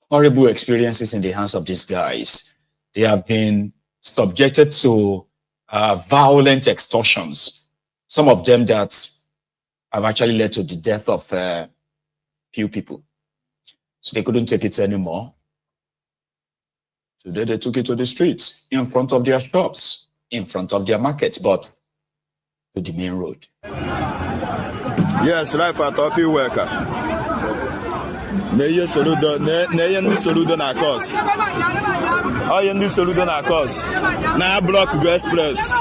horrible experiences in the hands of these guys. They have been subjected to violent extortions, some of them that have actually led to the death of few people. So they couldn't take it anymore. Today they took it to the streets, in front of their shops, in front of their market, but to the main road. Yes, life at Upper Iweka. Neye Soludo, neye ndi Soludo na course. Oye ndi Soludo na course. Na block go express.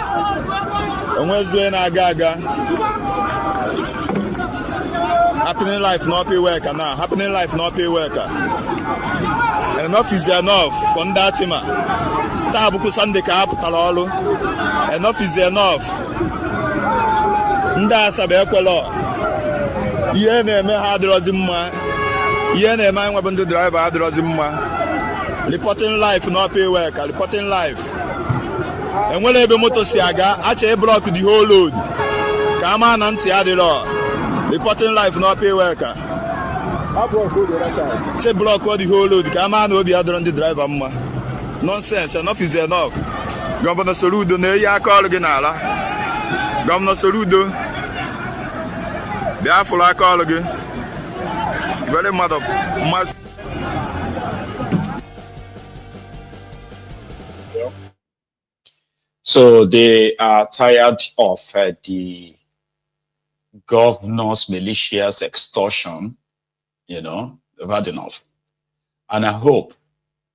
Onwezwe na aga. Happening life not Upper Iweka now. Happening life not Upper Iweka. Enough is enough from that tima. Tabuku Sunday ka apụtara ọrụ. Enough is enough. Ndị asabe ekwelo. Ihe na-eme ha adịrọzi mma. Ihe na-eme anyị nwebe ndị driver adịrọzi mma. Reporting life na Upper Iweka. Reporting life. Enwere ebe moto si aga, acha block the whole road. Ka ama na ntị adịrọ. Reporting life na Upper Iweka. Say block all the whole road. Come on, be other on the driver. Nonsense. Enough is enough. Governor Soludo, ne ya call again. Governor Soludo, they are full. I call again. Very mother must. So they are tired of the governor's militias extortion. They've had enough. And I hope,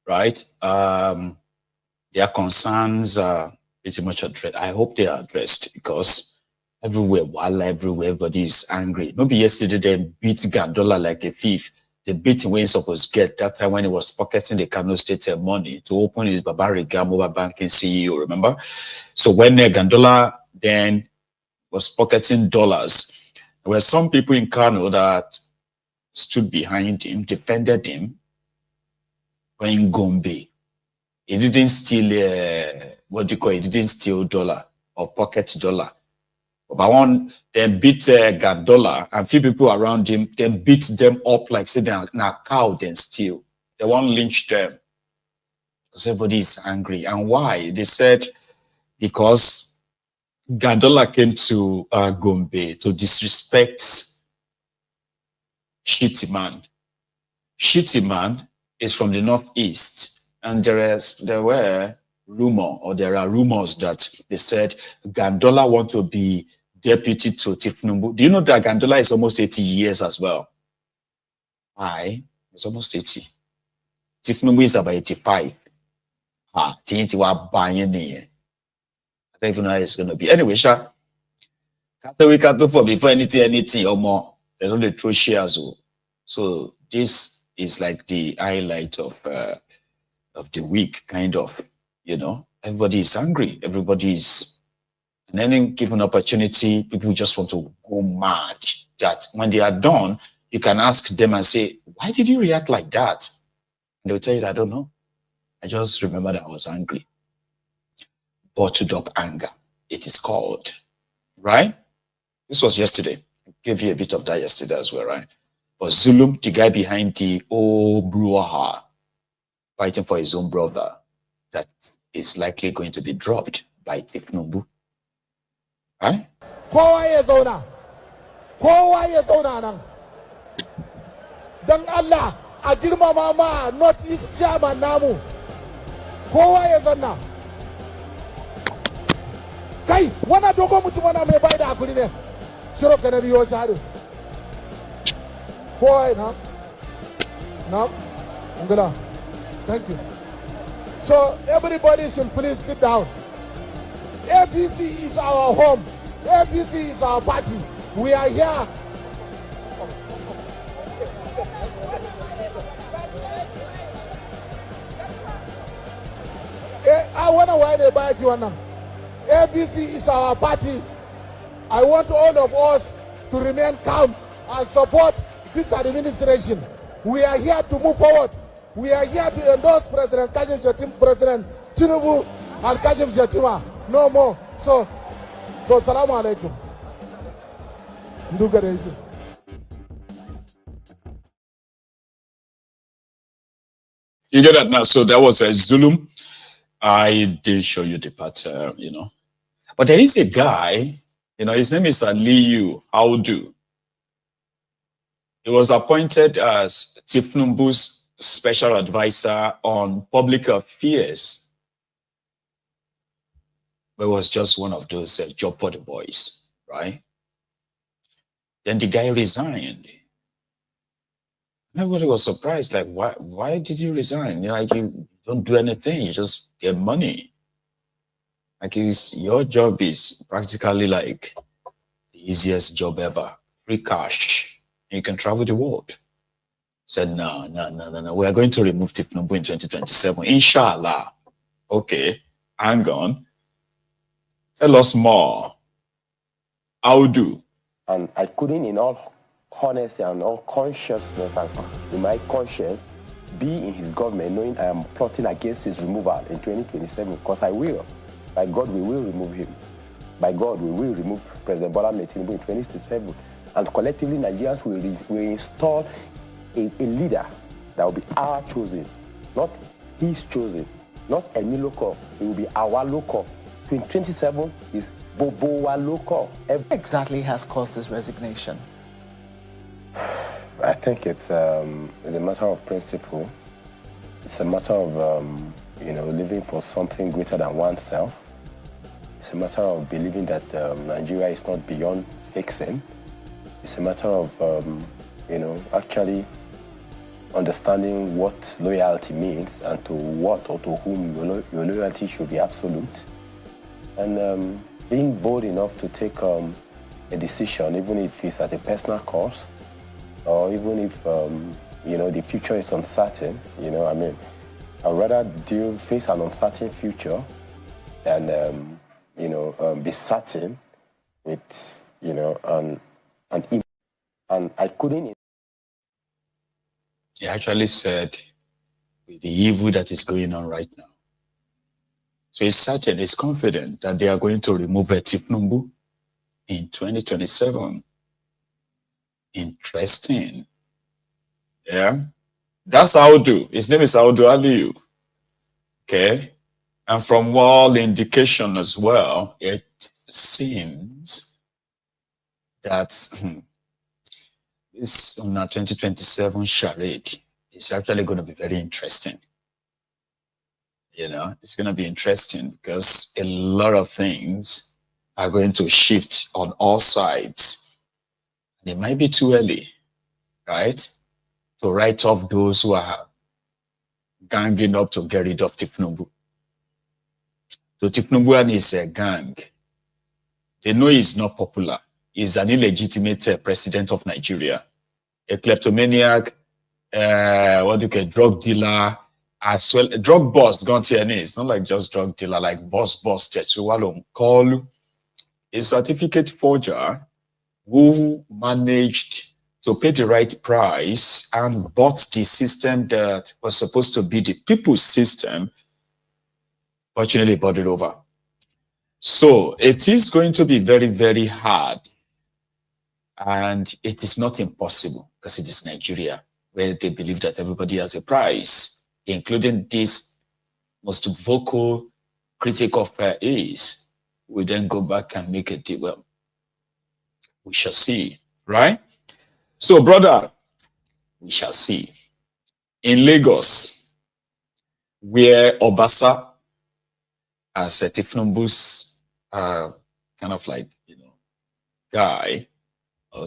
right, their concerns are pretty much addressed. I hope they are addressed because everywhere, everybody is angry. Maybe yesterday they beat Gandola like a thief. They beat him when he's supposed to get that time when he was pocketing the Kano State money to open his Babariga mobile banking CEO, remember? So when Gandola then was pocketing dollars, there were some people in Kano that stood behind him, defended him. When Gombe, he didn't steal he didn't steal dollar or pocket dollar. But one then beat Gandola and few people around him, then beat them up like say they're a cow, then steal. They won't lynch them because everybody is angry. And why? They said because Gandola came to Gombe to disrespect Shitty Man. Shitty Man is from the northeast, and there are rumors that they said Gandola want to be deputy to Tinubu. Do you know that Gandola is almost 80 years as well? It's almost 80. Tinubu is about 85. I don't even know how it's gonna be. Anyway, we can't do for before anything or more. They don't throw shares. So this is like the highlight of the week, kind of. Everybody is angry. Everybody is, and any given opportunity, people just want to go mad. That when they are done, you can ask them and say, "Why did you react like that?" And they'll tell you, "I don't know. I just remember that I was angry." Bottled up anger, it is called, right? This was yesterday. Gave you a bit of that yesterday as well, right? But Zulum, the guy behind the uproar, fighting for his own brother that is likely going to be dropped by Tinubu. Right? Kowa ya zauna nan. Dan Allah a girmama ma North East Chairman namu. Kowa ya zauna. Kai, wana dogo mutum wana mai bai da hakuri ne. Shiro kanari yo shahadu. Kowa ya na. No. Ngala. Thank you. So everybody should please sit down. APC is our home. APC is our party. We are here. I want to write about you now. APC is our party. I want all of us to remain calm and support this administration. We are here to move forward. We are here to endorse President Tinubu and Kashim Shettima. No more. So salamu alaikum. You get that now? So that was a Zulum. I did show you the part, But there is a guy, his name is Alia. Audu. He was appointed as Tinubu's special advisor on public affairs. But it was just one of those job for the boys, right? Then the guy resigned. Everybody was surprised, like, why did you resign? You don't do anything, you just get money. Like, your job is practically like the easiest job ever. Free cash. You can travel the world. Said, no. We are going to remove Tinubu in 2027. Inshallah. Okay, hang on. Tell us more. How do? And I couldn't, in all honesty and all consciousness, and in my conscience, be in his government knowing I am plotting against his removal in 2027, because I will. By God, we will remove him. By God, we will remove President Bola Tinubu in 2027. And collectively, Nigerians will install a leader that will be our chosen, not his chosen, not any local. It will be our local. 2027 is Bobowa local. What exactly has caused this resignation? I think it's a matter of principle. It's a matter of living for something greater than oneself. It's a matter of believing that Nigeria is not beyond fixing. It's a matter of actually understanding what loyalty means and to what or to whom your loyalty should be absolute, and being bold enough to take a decision, even if it's at a personal cost, or even if the future is uncertain. I'd rather face an uncertain future than be certain with and I couldn't. He actually said, with the evil that is going on right now. So he's certain, he's confident that they are going to remove Tinubu in 2027. Interesting. Yeah. That's Audu. His name is Audu Alia. Okay. And from all indication as well, it seems that this 2027 charade is actually going to be very interesting. It's going to be interesting because a lot of things are going to shift on all sides. And it might be too early, right, to write off those who are ganging up to get rid of Tinubu. So Tinubu and his gang, they know he's not popular. He's an illegitimate president of Nigeria, a kleptomaniac, drug dealer, as well, a drug boss, it's not like just drug dealer, like boss, Koolu, a certificate forger who managed to pay the right price and bought the system that was supposed to be the people's system, fortunately bought it over. So it is going to be very, very hard. And it is not impossible because it is Nigeria, where they believe that everybody has a price. including this most vocal critic of her is, we then go back and make a deal. Well, we shall see, right? So, brother, we shall see. In Lagos, where Obasa, as Tinubu's kind of like, guy,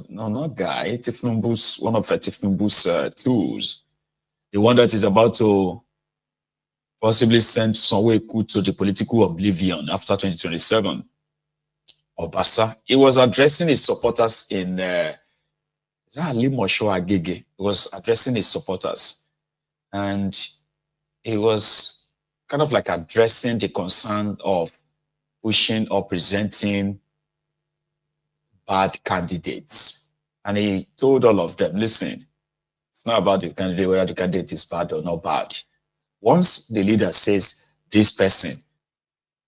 no, not guy, Tinubu's, one of Tinubu's tools, the one that is about to possibly send Koou to the political oblivion after 2027. Obasa, he was addressing his supporters in he was addressing his supporters, and he was kind of like addressing the concern of pushing or presenting bad candidates. And he told all of them, listen, it's not about the candidate, whether the candidate is bad or not bad. Once the leader says this person,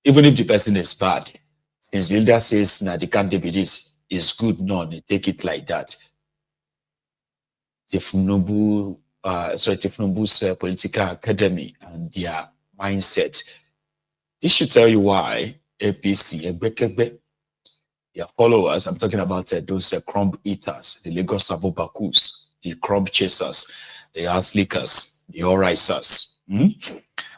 even if the person is bad, since the leader says, nah, the candidate be this is good, no, they take it like that. Tinubu's political academy and their mindset. This should tell you why APC, their followers, I'm talking about those crumb eaters, the Lagos Abubakus, the crumb chasers, the ass lickers, the all risers.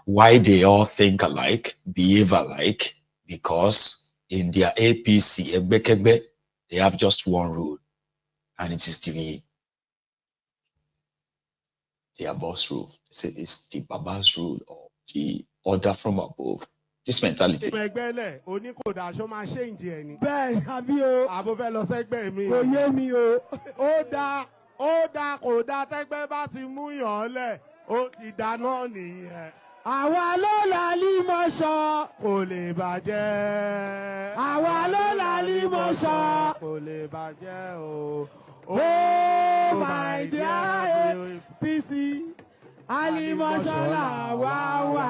Why they all think alike, behave alike? Because in their APC, they have just one rule, and it is their boss rule. It's the Baba's rule or the order from above. This mentality. Àwa ló là límọ̀ṣọ́ kò lè bàjẹ́. Àwa ló là límọ̀ṣọ́ kò lè bàjẹ́ o. Oh my dear APC, àlímọ̀ṣọ́ là wá wà,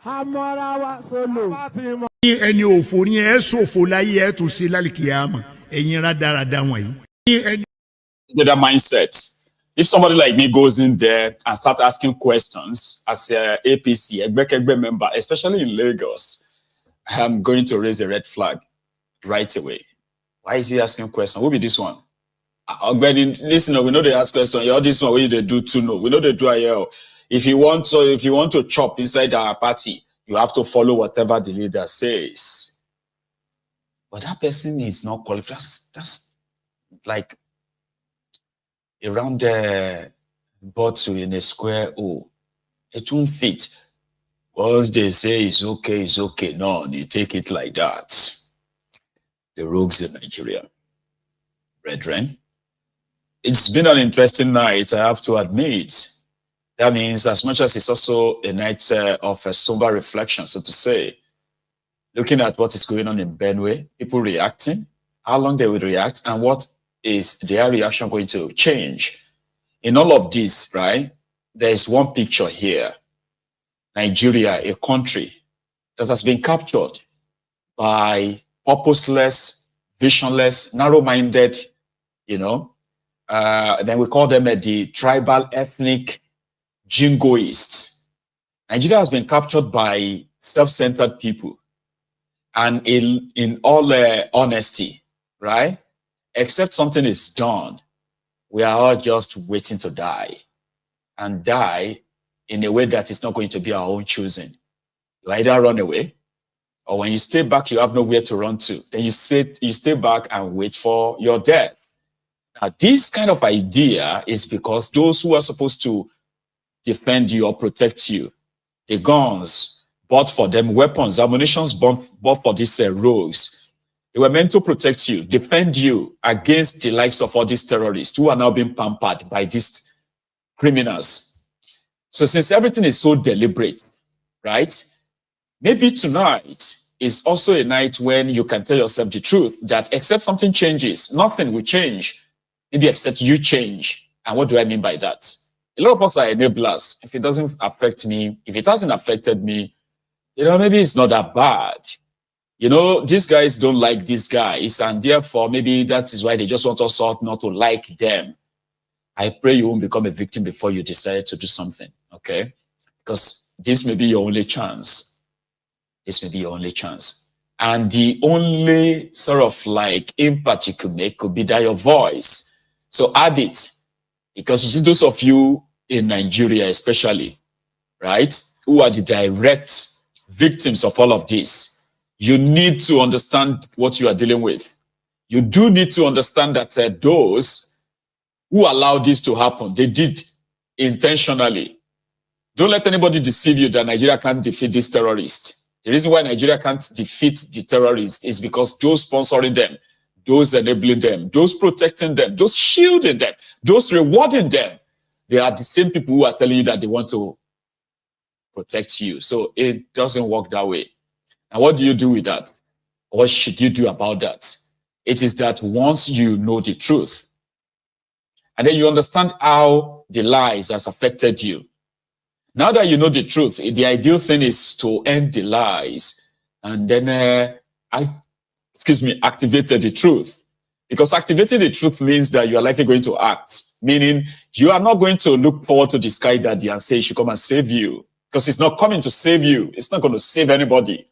àmọ́ra wa solo. Ẹni òfò ni ẹ ṣòfò láyé ẹ tún ṣe lálìkìyámà ẹ̀yin rádaràda wọ̀nyí. That mindset. If somebody like me goes in there and starts asking questions as a APC, Egbekegbe member, especially in Lagos, I'm going to raise a red flag right away. Why is he asking questions? Who be this one? Listen, we know they ask questions. You're this one, what they do too, no. We know they do IL. If you want to chop inside our party, you have to follow whatever the leader says. But that person is not qualified. That's like around the bottle in a square O. It won't fit. Once they say it's okay. No, they take it like that. The rogues in Nigeria. Brethren, it's been an interesting night, I have to admit. That means as much as it's also a night of a somber reflection, so to say, looking at what is going on in Benue, people reacting, how long they will react, and what is their reaction going to change. In all of this, right, there is one picture here. Nigeria, a country that has been captured by purposeless, visionless, narrow-minded, then we call them the tribal ethnic jingoists. Nigeria has been captured by self-centered people. And in all honesty, right, except something is done, we are all just waiting to die, and die in a way that is not going to be our own choosing. You either run away, or when you stay back, you have nowhere to run to. Then you stay back and wait for your death. Now, this kind of idea is because those who are supposed to defend you or protect you, the guns bought for them, weapons, ammunition bought for these rogues, they were meant to protect you, defend you against the likes of all these terrorists who are now being pampered by these criminals. So since everything is so deliberate, right? Maybe tonight is also a night when you can tell yourself the truth that except something changes, nothing will change. Maybe except you change. And what do I mean by that? A lot of us are enablers. If it doesn't affect me, if it hasn't affected me, maybe it's not that bad. These guys don't like these guys, and therefore maybe that is why they just want us all not to like them. I pray you won't become a victim before you decide to do something, okay? because this may be your only chance. This may be your only chance. And the only sort of like impact you could make could be that your voice. So add it. Because you see those of you in Nigeria especially, right, who are the direct victims of all of this, you need to understand what you are dealing with. You do need to understand that those who allowed this to happen, they did intentionally. Don't let anybody deceive you that Nigeria can't defeat these terrorists. The reason why Nigeria can't defeat the terrorists is because those sponsoring them, those enabling them, those protecting them, those shielding them, those rewarding them, they are the same people who are telling you that they want to protect you. So it doesn't work that way. And what do you do with that? What should you do about that? It is that once you know the truth, and then you understand how the lies has affected you. Now that you know the truth, the ideal thing is to end the lies and then activate the truth. Because activating the truth means that you are likely going to act, meaning you are not going to look forward to the sky daddy and say, he should come and save you. Because it's not coming to save you. It's not going to save anybody.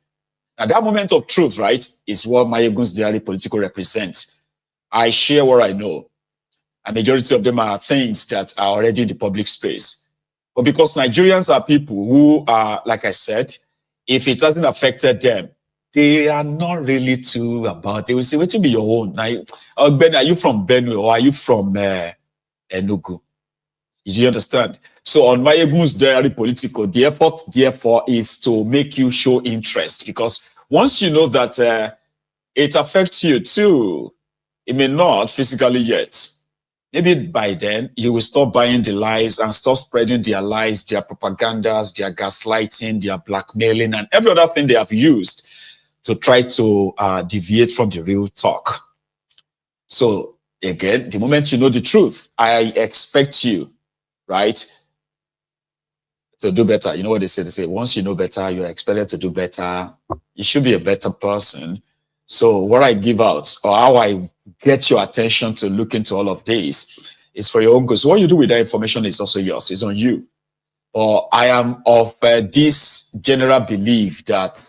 Now, that moment of truth, right, is what Mayegun's diary political represents. I share what I know. A majority of them are things that are already in the public space. But because Nigerians are people who are, like I said, if it hasn't affected them, they are not really too about. They will say, "What will be your own?" Ben, are you from Benue or are you from Enugu? Do you understand? So on Mayegun's diary political, the effort therefore is to make you show interest, because once you know that it affects you too, it may not physically yet. Maybe by then you will stop buying the lies and stop spreading their lies, their propagandas, their gaslighting, their blackmailing, and every other thing they have used to try to deviate from the real talk. So again, the moment you know the truth, I expect you, right, to do better. You know what they say? They say, once you know better, you're expected to do better. You should be a better person. So what I give out, or how I get your attention to look into all of this, is for your own good. So what you do with that information is also yours. It's on you. Or I am of this general belief that,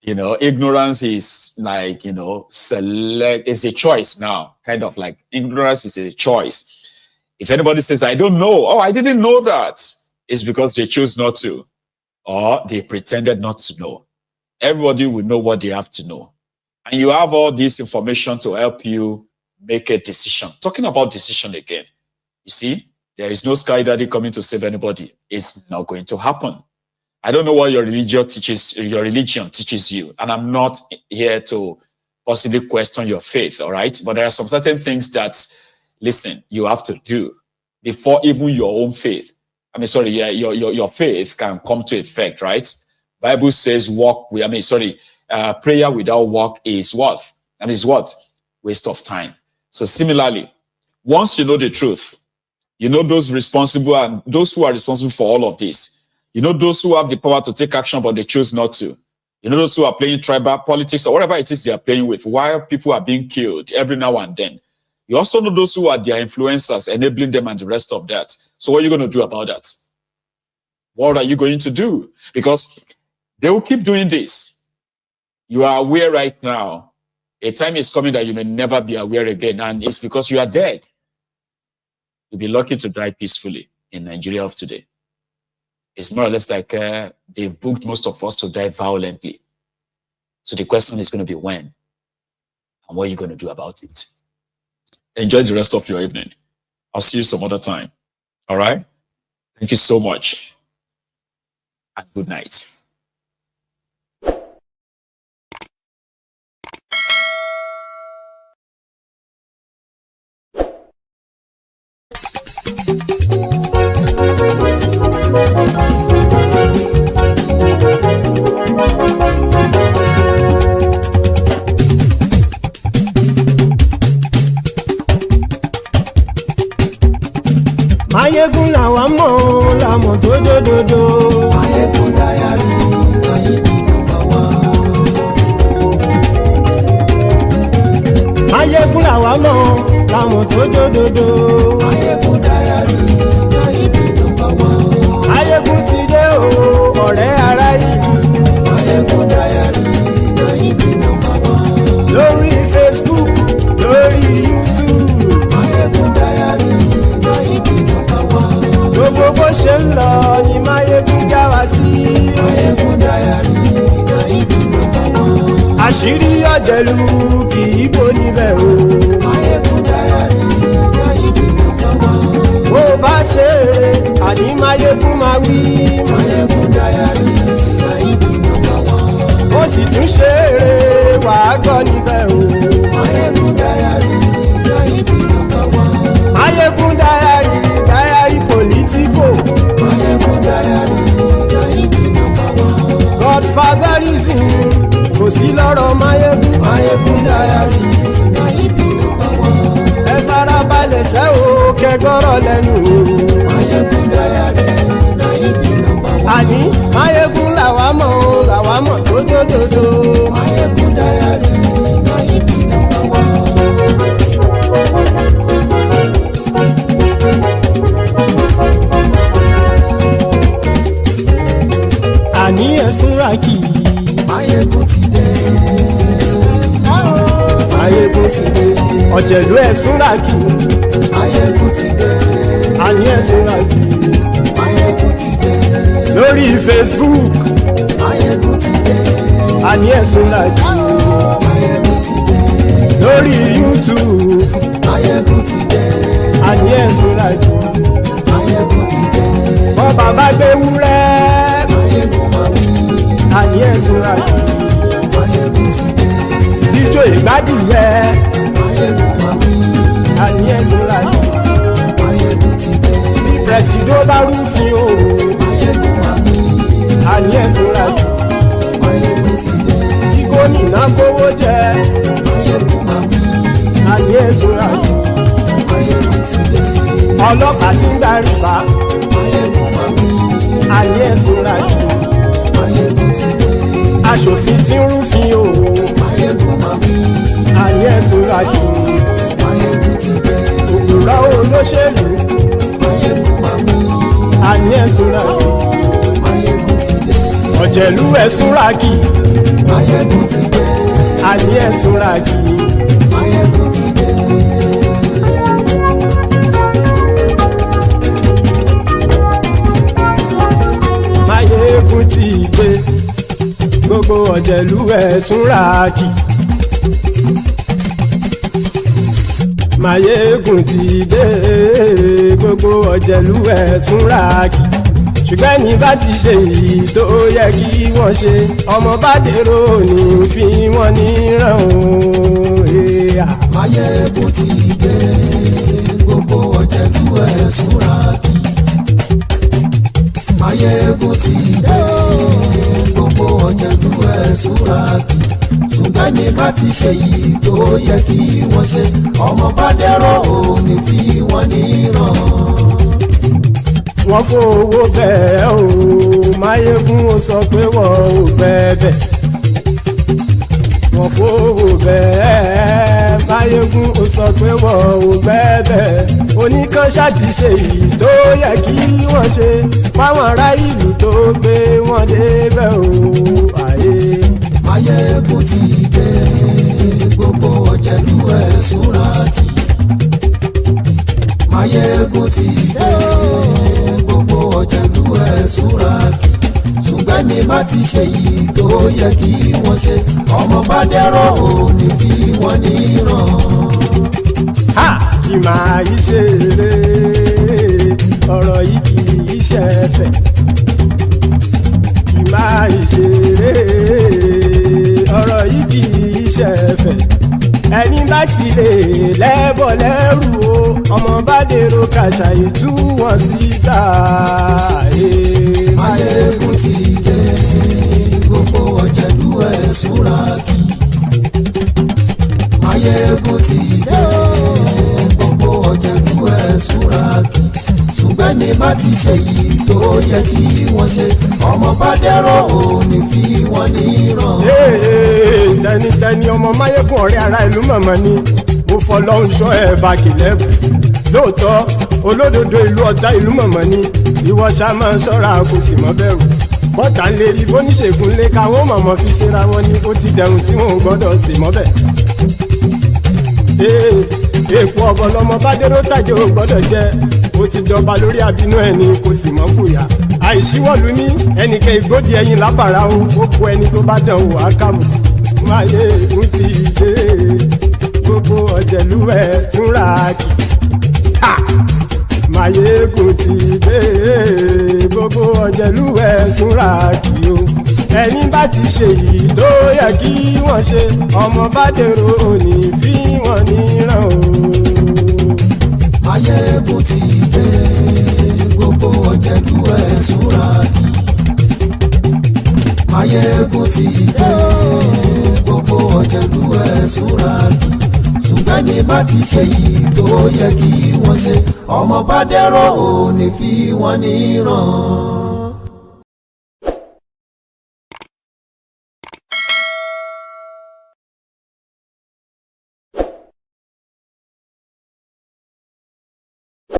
you know, ignorance is like, you know, it's a choice now. Kind of like ignorance is a choice. If anybody says, I don't know, oh, I didn't know that, it's because they chose not to, or they pretended not to know. Everybody will know what they have to know. And you have all this information to help you make a decision. Talking about decision again, you see, there is no sky daddy coming to save anybody. It's not going to happen. I don't know what your religion teaches you, and I'm not here to possibly question your faith, all right? But there are some certain things that, listen, you have to do before even your own faith. Your faith can come to effect, right? Bible says prayer without work is what? Is what? Waste of time. So similarly, once you know the truth, you know those responsible and those who are responsible for all of this. You know those who have the power to take action, but they choose not to. You know those who are playing tribal politics or whatever it is they are playing with, while people are being killed every now and then. You also know those who are their influencers, enabling them and the rest of that. So what are you going to do about that? What are you going to do? Because they will keep doing this. You are aware right now. A time is coming that you may never be aware again, and it's because you are dead. You'll be lucky to die peacefully in Nigeria of today. It's more or less like they've booked most of us to die violently. So the question is going to be when, and what are you going to do about it? Enjoy the rest of your evening. I'll see you some other time. All right? Thank you so much, and good night. Mayegun làwa mọ̀ làmọ̀ tó dòdòdò. Mayegun diary Mayegun number one. Mayegun làwa mọ̀ làmọ̀ tó dòdòdò. Mayegun diary Mayegun number one. Mayegun ti dé àṣírí ọ̀jẹ̀lú kì í bò níbẹ̀ o. Máyégún dáyàrí káyídì nọ́mbà wán. bó bá ṣe eré àní máyégún máa wí. Máyégún dáyàrí káyídì nọ́mbà wán. ó sì tún ṣe eré wàá gbọ́ níbẹ̀ o. Máyégún dáyàrí káyídì nọ́mbà wán. Máyégún dáyàrí pòlítíkò. Máyégún dáyàrí káyídì nọ́mbà wán. Godfatherism kò sí lọ́rọ̀ Máyégún. Máyégún dáyàrí káyídì nọ́mbà wán. ẹ farabalẹ̀ sẹ́ o kẹgọ́rọ̀ lẹ́nu o. Máyégún dáyàrí káyídì nọ́mbà wán. àní Máyégún làwa mọ̀ tó dódòdó. Máyégún dáyàrí káyídì nọ́mbà wán. àní ẹ̀sùn ràkì. Máyégún ti dé. Máyégún ti dé. ọ̀jẹ̀lú ẹ̀sùn ràkì. Máyégún ti dé. àní ẹ̀sùn ràkì. Máyégún ti dé. lórí Facebook. Máyégún ti dé. àní ẹ̀sùn ràkì. Máyégún ti dé. lórí YouTube. Máyégún ti dé. àní ẹ̀sùn ràkì. Máyégún ti dé. bọ́ bàbá gbé wúrẹ́. Máyégún máa wí. àní ẹ̀sùn ràkì. Máyégún ti dé. jíjó ìgbádìyẹ. Máyégún máa wí. àní ẹ̀sùn ràkì. Máyégún ti dé. pẹ̀sìdó bá rúfin o. Máyégún máa wí. àní ẹ̀sùn ràkì. Máyégún ti dé. kí gómìnà kówó jẹ. Máyégún máa wí. àní ẹ̀sùn ràkì. Máyégún ti dé. ọlọ́pàá tí ń darí bá. Máyégún máa wí. àní ẹ̀sùn ràkì. Máyégún ti dé. aṣòfin tí ń rúfin o. Máyégún máa wí. àní ẹ̀sùn ràkì. Máyégún ti dé. òkúra olóṣèlú. Máyégún máa wí. àní ẹ̀sùn ràkì. Máyégún ti dé. ọ̀jẹ̀lú ẹ̀sùn ràkì. Máyégún ti dé. àní ẹ̀sùn ràkì. Máyégún ti dé. Máyégún ti dé. gbogbo ọ̀jẹ̀lú ẹ̀sùn ràkì. Máyégún ti dé. gbogbo ọ̀jẹ̀lú ẹ̀sùn ràkì. ṣùgbọ́n ní bá ti ṣe èyí tó yẹ kí wọ́n ṣe ọmọ bá dèrò ní fi wọ́n níran o. Máyégún ti dé. Gbogbo ọ̀jẹ̀lú ẹ̀sùn ràkì. Máyégún ti dé. Gbogbo ọ̀jẹ̀lú ẹ̀sùn ràkì. ṣùgbọ́n ní bá ti ṣe yìí tó yẹ kí wọ́n ṣe ọmọ bá dẹ́rọ̀ ò ní fi wọ́n níran. wọ́n fowó bẹ́ẹ̀ o Máyégún ó sọ pé wọ́n ò bẹ́ẹ̀ wọ́n fowó bẹ́ẹ̀ Máyégún ó sọ pé wọ́n ò bẹ́ẹ̀ oníkan ṣáàtì ṣe yìí tó yẹ kí wọ́n ṣe fáwọn ará ìlú tó gbé wọn débẹ̀ o àyè. Máyégún ti dé gbogbo ọ̀jẹ̀lú ẹ̀ súnra kì. Máyégún ti dé gbogbo ọ̀jẹ̀lú ẹ̀ súnra kì. ṣùgbọ́n ní má ti ṣe yìí tó yẹ kí wọ́n ṣe ọmọ bá dẹ́rọ̀ ò ní fi wọ́n níran. kì máa yí ṣe eré ọ̀rọ̀ yìí kì í ṣe ẹ̀fẹ̀ kì máa yí ṣe eré ọ̀rọ̀ yìí kì í ṣe ẹ̀fẹ̀ ẹni bá ti lè lẹ́bọ̀ lẹ́rù o ọmọ bá dèrò kàṣà ìtú wọn síta. Máyégún ti dé gbogbo ọ̀jẹ̀lú ẹ̀ súnra kì. Máyégún ti dé gbogbo ọ̀jẹ̀lú ẹ̀ súnra kì. ṣùgbọ́n ní má ti ṣe yìí tó yẹ kí wọ́n ṣe ọmọ bá dẹ́rọ̀ ò ní fi wọ́n níran. tẹnitẹni ọmọ Máyégún ọ̀rẹ́ ara ìlú mọ̀mọ́ ni mo fọlọ́hún ṣọ́ ẹ̀ bá kìlẹ́bù lóòótọ́ olódodo ìlú ọ̀tá ìlú mọ̀mọ́ ni ìwọ ṣá máa ń ṣọ́ra kò sì mọ́ bẹ̀rù bọ́tà ń lè rí bóníṣègùn lé káwọn mọ̀mọ́ fi ṣera wọn ni ó ti dẹrùn tí wọn ò gbọ́dọ̀ sì mọ́ bẹ̀. èèpo ọ̀bọ̀ lọmọ bá dérò tàjẹ́ ò gbọ́dọ̀ jẹ́ ó ti dọba lórí àbínú ẹni kò sì mọ́ bùyà àìsíwọ́lu ní ẹnìkẹ́ ìgbódì ẹyin lábàrá o ó kó ẹni tó bá dán o àkàmù Máyégún ti dé gbogbo ọ̀jẹ̀lú ẹ̀ túnra kì. Máyégún ti dé gbogbo ọ̀jẹ̀lú ẹ̀ túnra kì o. Ẹni bá ti ṣe èyí tó yẹ kí wọ́n ṣe ọmọ bá dèrò òní fi wọ́n níran o. Máyégún ti dé gbogbo ọ̀jẹ̀lú ẹ̀ túnra kì. Máyégún ti dé gbogbo ọ̀jẹ̀lú ẹ̀ túnra kì. Ṣùgbọ́n ní bá ti ṣe yìí tó yẹ kí wọ́n ṣe ọmọ bá dẹ́rọ̀ òní fi wọ́n níran.